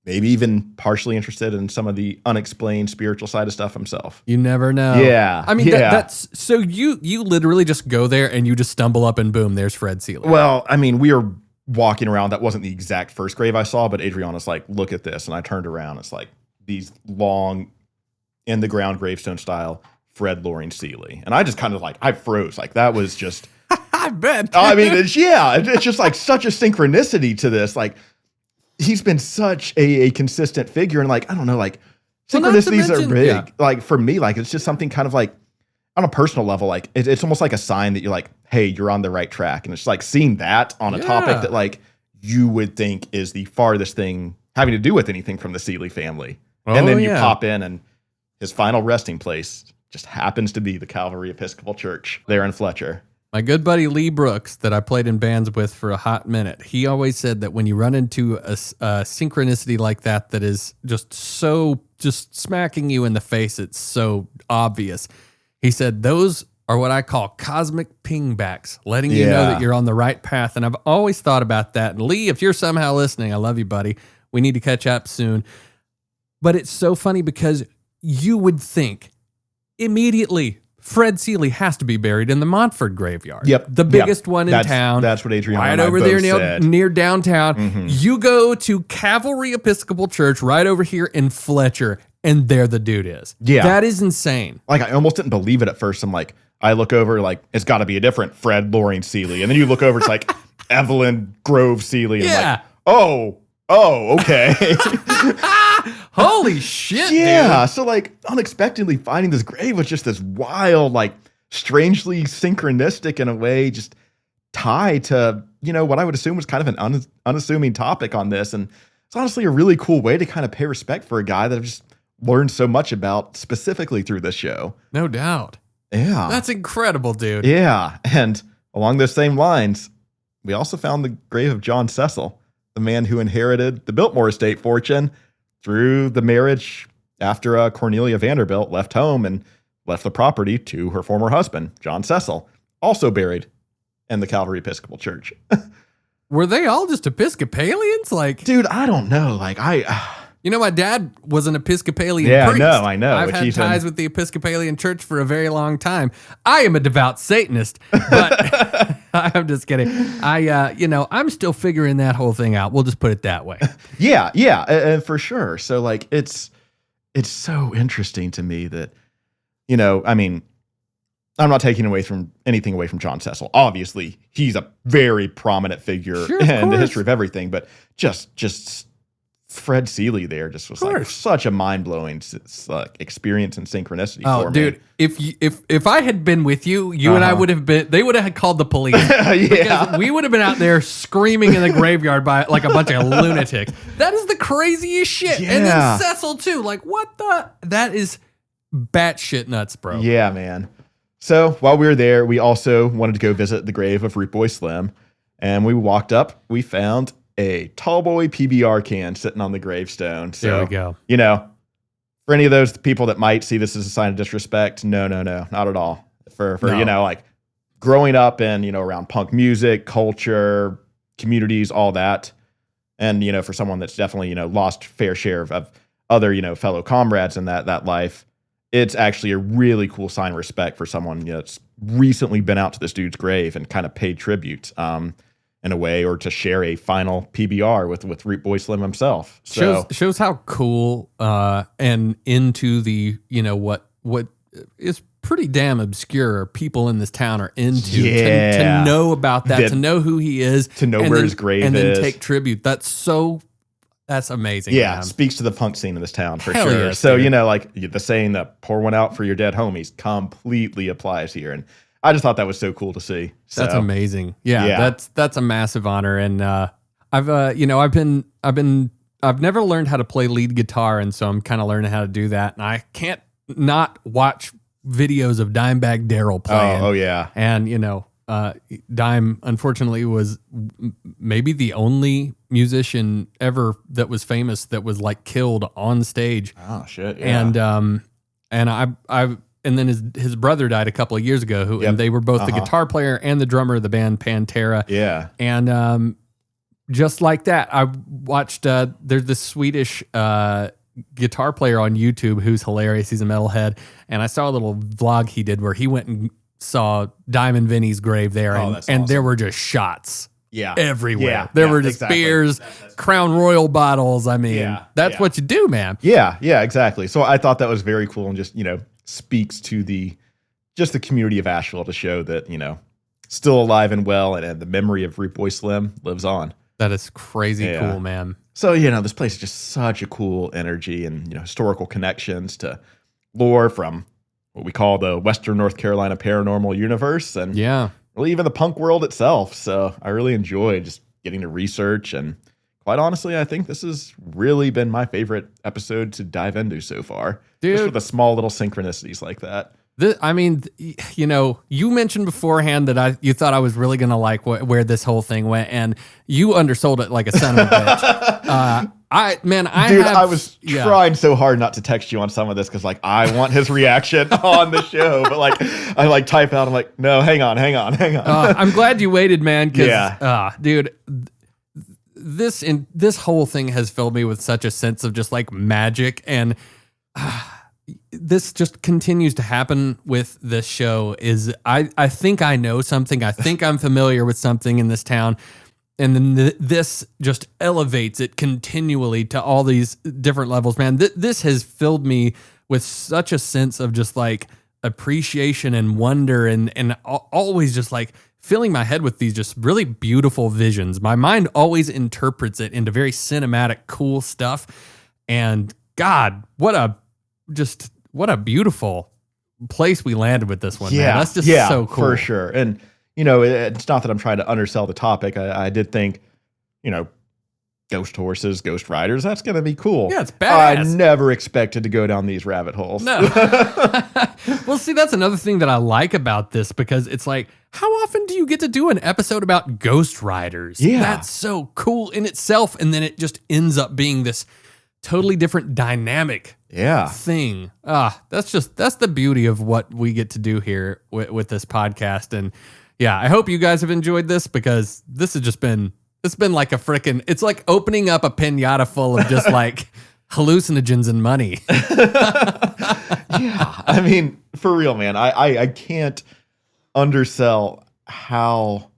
maybe even partially interested in some of the unexplained spiritual side of stuff himself. You never know. Yeah. I mean, that's so you literally just go there and you just stumble up and boom, there's Fred Seeley. Well, I mean, we were walking around. That wasn't the exact first grave I saw, but Adriana's look at this. And I turned around. It's these long in the ground gravestone style Fred Loring Seeley. And I just kind of I froze. That was just, I bet. I mean, it's just such a synchronicity to this. He's been such a consistent figure, and I don't know, synchronicities are big. For me, it's just something kind of on a personal level, it's almost like a sign that you're hey, you're on the right track, and it's seeing that on a topic that you would think is the farthest thing having to do with anything from the Seeley family. Oh, and then you yeah. pop in, and his final resting place just happens to be the Cavalry Episcopal Church there in Fletcher. My good buddy Lee Brooks, that I played in bands with for a hot minute, he always said that when you run into a synchronicity like that is just smacking you in the face, it's so obvious. He said those are what I call cosmic pingbacks, letting you know that you're on the right path. And I've always thought about that. And Lee, if you're somehow listening, I love you, buddy. We need to catch up soon. But it's so funny because you would think immediately Fred Seeley has to be buried in the Montford graveyard. Yep. The biggest one in town. That's what Adrian right and I over both there said. near downtown. You go to Cavalry Episcopal Church right over here in Fletcher, and there the dude is. Yeah. That is insane. Like, I almost didn't believe it at first. I'm like, I look over, like, it's got to be a different Fred Loring Seeley. And then you look over, it's like Evelyn Grove Seeley. And Yeah. like, oh, okay. Holy shit, Yeah, dude. so like unexpectedly finding this grave was just this wild, like strangely synchronistic in a way, just tied to, what I would assume was kind of an unassuming topic on this. And it's honestly a really cool way to kind of pay respect for a guy that I've just learned so much about specifically through this show. No doubt. Yeah. That's incredible, dude. Yeah. And along those same lines, we also found the grave of John Cecil, the man who inherited the Biltmore estate fortune through the marriage after Cornelia Vanderbilt left home and left the property to her former husband, John Cecil, also buried in the Cavalry Episcopal Church. Were they all just Episcopalians? Like, Dude, I don't know. Like, my dad was an Episcopalian Yeah, priest. I know. I've Which had even- ties with the Episcopalian Church for a very long time. I am a devout Satanist, but I'm just kidding. I'm still figuring that whole thing out. We'll just put it that way. yeah, and for sure. So like, it's so interesting to me that, I'm not taking anything away from John Cecil. Obviously, he's a very prominent figure Sure, of in the course. history of everything, but just Fred Seeley there just was like such a mind-blowing experience and synchronicity for me. Dude, if I had been with you, and I would have been, they would have called the police. Because we would have been out there screaming in the graveyard by like a bunch of lunatics. That is the craziest shit. And Yeah. then Cecil too. Like, what that is batshit nuts, bro. Yeah, man. So while we were there, we also wanted to go visit the grave of Root Boy Slim. And we walked up, we found a Tallboy PBR can sitting on the gravestone. So, There we go. For any of those people that might see this as a sign of disrespect, no, not at all. For No. like growing up in, around punk music, culture, communities, all that. And, for someone that's definitely, lost fair share of other, fellow comrades in that life, it's actually a really cool sign of respect for someone that's recently been out to this dude's grave and kind of paid tribute in a way, or to share a final PBR with Root Boy Slim himself. So Shows how cool and into the what is pretty damn obscure people in this town are into to know about that, to know who he is, to know and where then- his grave and is. then take tribute. That's amazing. Yeah, man. speaks to the punk scene in this town for Hell sure. yes, So, dude. like the saying that pour one out for your dead homies completely applies here. And I just thought that was so cool to see. That's So, amazing. Yeah, that's a massive honor. And I've never learned how to play lead guitar, and so I'm kind of learning how to do that. And I can't not watch videos of Dimebag Darrell playing. Oh, yeah. And Dime unfortunately was maybe the only musician ever that was famous that was like killed on stage. Oh, shit. Yeah. And then his brother died a couple of years ago, and they were both the guitar player and the drummer of the band Pantera. Yeah. And just like that, I watched, there's this Swedish guitar player on YouTube who's hilarious. He's a metalhead. And I saw a little vlog he did where he went and saw Diamond Vinny's grave there. Oh, and that's and awesome. there were just shots Yeah. everywhere. Yeah, There yeah, were just exactly. beers, Crown Royal bottles. I mean, Yeah, that's yeah. what you do, man. Yeah, exactly. So I thought that was very cool and just, speaks to the community of Asheville to show that, still alive and well, and the memory of Root Boy Slim lives on. That is crazy Yeah. cool, man. So, this place is just such a cool energy and, historical connections to lore from what we call the Western North Carolina paranormal universe and Yeah. really even the punk world itself. So I really enjoyed just getting to research and quite honestly, I think this has really been my favorite episode to dive into so far. Dude. Just with the small little synchronicities like that. You mentioned beforehand that you thought I was really going to like where this whole thing went, and you undersold it like a son of a bitch. I was trying so hard not to text you on some of this because, like, I want his reaction on the show, but like, I like type out, I'm like, no, hang on. I'm glad you waited, man. Dude, this whole thing has filled me with such a sense of just like magic, and this just continues to happen with this show. I think I know something. I think I'm familiar with something in this town. And then this just elevates it continually to all these different levels, man. This has filled me with such a sense of just like appreciation and wonder and always just like filling my head with these just really beautiful visions. My mind always interprets it into very cinematic, cool stuff. And God, what a beautiful place we landed with this one, man. That's just so cool. For sure. And it's not that I'm trying to undersell the topic. I did think, ghost horses, ghost riders, that's going to be cool. Yeah, it's badass. I never expected to go down these rabbit holes. No. Well, see, that's another thing that I like about this, because it's like, how often do you get to do an episode about ghost riders? Yeah. That's so cool in itself. And then it just ends up being this totally different dynamic thing. That's the beauty of what we get to do here with this podcast. And yeah, I hope you guys have enjoyed this, because this has just been, it's been like it's like opening up a pinata full of just like hallucinogens and money. Yeah. I mean, for real, man, I can't undersell how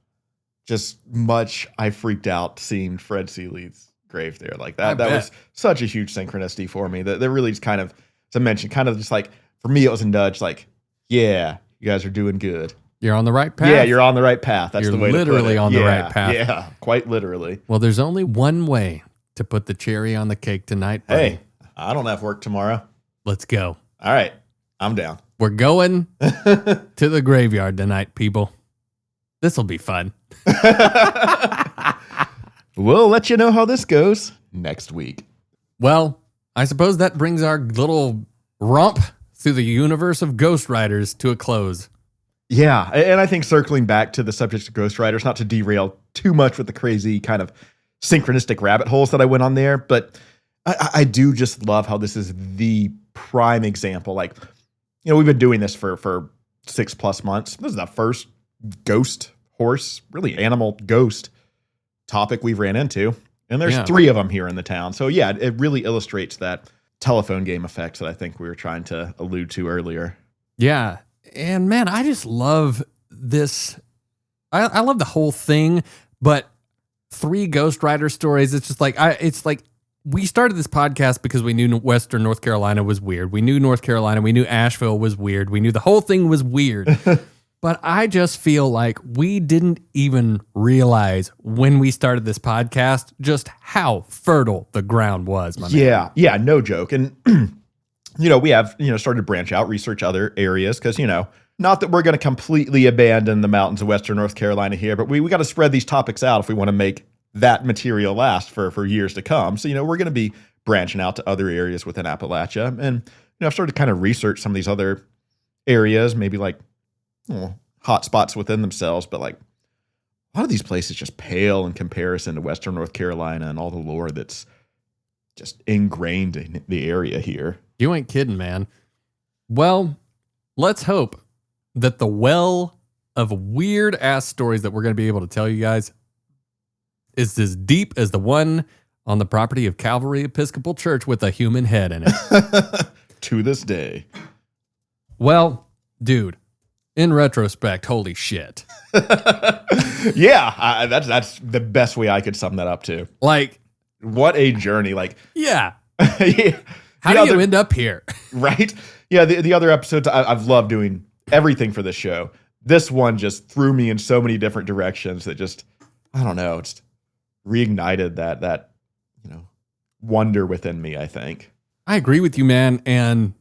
just much I freaked out seeing Fred Seeley's grave there. Like that was such a huge synchronicity for me that really just kind of, as I mentioned, kind of just like, for me, it was a nudge like, yeah, you guys are doing good. You're on the right path. Yeah, you're on the right path. That's you're the way to put it. literally on the right path. Yeah, quite literally. Well, there's only one way to put the cherry on the cake tonight, buddy. Hey, I don't have work tomorrow. Let's go. All right, I'm down. We're going to the graveyard tonight, people. This will be fun. We'll let you know how this goes next week. Well, I suppose that brings our little romp through the universe of Ghost Riders to a close. Yeah, and I think circling back to the subject of Ghost Riders, not to derail too much with the crazy kind of synchronistic rabbit holes that I went on there, but I do just love how this is the prime example. Like, we've been doing this for 6+ months. This is the first ghost horse, really animal ghost topic we've ran into. And there's 3 of them here in the town. So yeah, it really illustrates that telephone game effect that I think we were trying to allude to earlier. Yeah. And man, I just love this. I love the whole thing, but 3 Ghost Rider stories. It's just like, we started this podcast because we knew Western North Carolina was weird. We knew North Carolina. We knew Asheville was weird. We knew the whole thing was weird. But I just feel like we didn't even realize when we started this podcast just how fertile the ground was, my man. Yeah, no joke. And, we have, started to branch out, research other areas because, not that we're going to completely abandon the mountains of Western North Carolina here, but we got to spread these topics out if we want to make that material last for years to come. So, we're going to be branching out to other areas within Appalachia. And, I've started to kind of research some of these other areas, maybe like, hot spots within themselves, but like a lot of these places just pale in comparison to Western North Carolina and all the lore that's just ingrained in the area here. You ain't kidding, man. Well, let's hope that the well of weird ass stories that we're going to be able to tell you guys is as deep as the one on the property of Cavalry Episcopal Church with a human head in it. To this day. Well, dude, in retrospect, holy shit. Yeah, that's the best way I could sum that up to. Like, what a journey. Like, yeah. Yeah. How do you end up here? Right? Yeah, the other episodes, I've loved doing everything for this show. This one just threw me in so many different directions that just, I don't know, just reignited that wonder within me, I think. I agree with you, man. And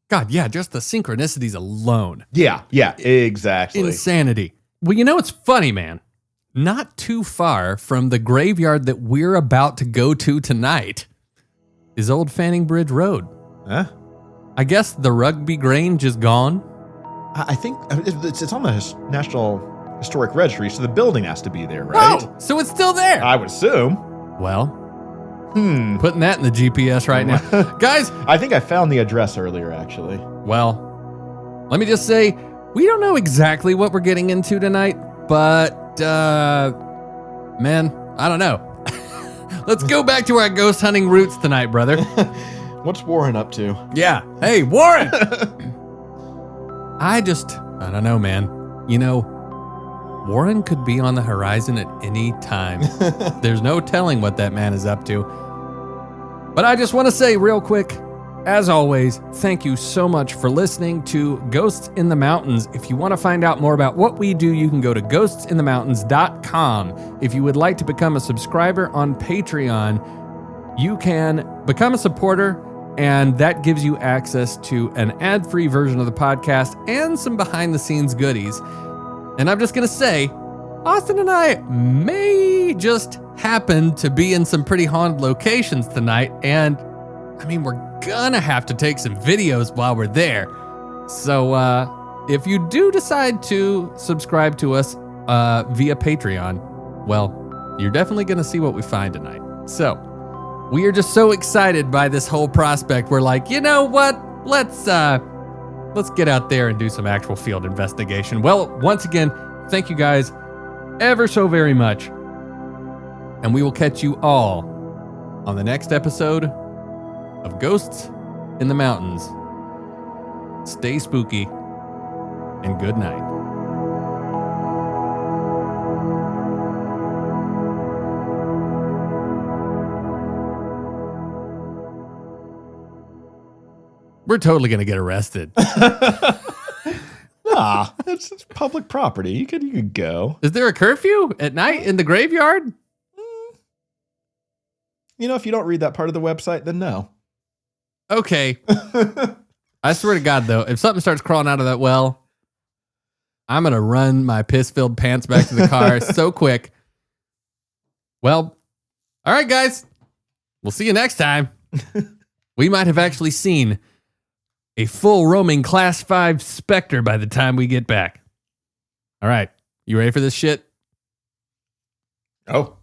God, yeah, just the synchronicities alone. Yeah, exactly. Insanity. Well, it's funny, man. not too far from the graveyard that we're about to go to tonight is Old Fanning Bridge Road. Huh? I guess the Rugby Grange is gone. I think it's on the National Historic Registry, so the building has to be there, right? Oh, so it's still there. I would assume. Well, putting that in the GPS right now. Guys, I think I found the address earlier, actually. well, let me just say, we don't know exactly what we're getting into tonight, but, man, I don't know. Let's go back to our ghost hunting roots tonight, brother. What's Warren up to? Yeah. Hey, Warren! I don't know, man. You know, Warren could be on the horizon at any time. There's no telling what that man is up to. But I just want to say real quick, as always, thank you so much for listening to Ghosts in the Mountains. If you want to find out more about what we do, you can go to ghostsinthemountains.com. If you would like to become a subscriber on Patreon, you can become a supporter, and that gives you access to an ad-free version of the podcast and some behind-the-scenes goodies. And I'm just going to say, Austin and I may just happen to be in some pretty haunted locations tonight, and I mean, we're gonna have to take some videos while we're there. So if you do decide to subscribe to us via Patreon, well, you're definitely gonna see what we find tonight. So we are just so excited by this whole prospect. We're like, you know what? Let's get out there and do some actual field investigation. Well, once again, thank you guys ever so very much. And we will catch you all on the next episode of Ghosts in the Mountains. Stay spooky and good night. We're totally going to get arrested. Nah, it's public property. You could go. Is there a curfew at night in the graveyard? You know, if you don't read that part of the website, then no. Okay. I swear to God, though, if something starts crawling out of that well, I'm going to run my piss-filled pants back to the car so quick. Well, all right, guys. We'll see you next time. We might have actually seen a full roaming Class 5 Spectre by the time we get back. All right. You ready for this shit? Oh.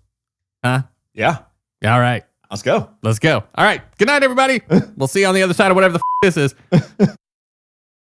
Huh? Yeah. All right. Let's go. Let's go. All right. Good night, everybody. We'll see you on the other side of whatever the this is.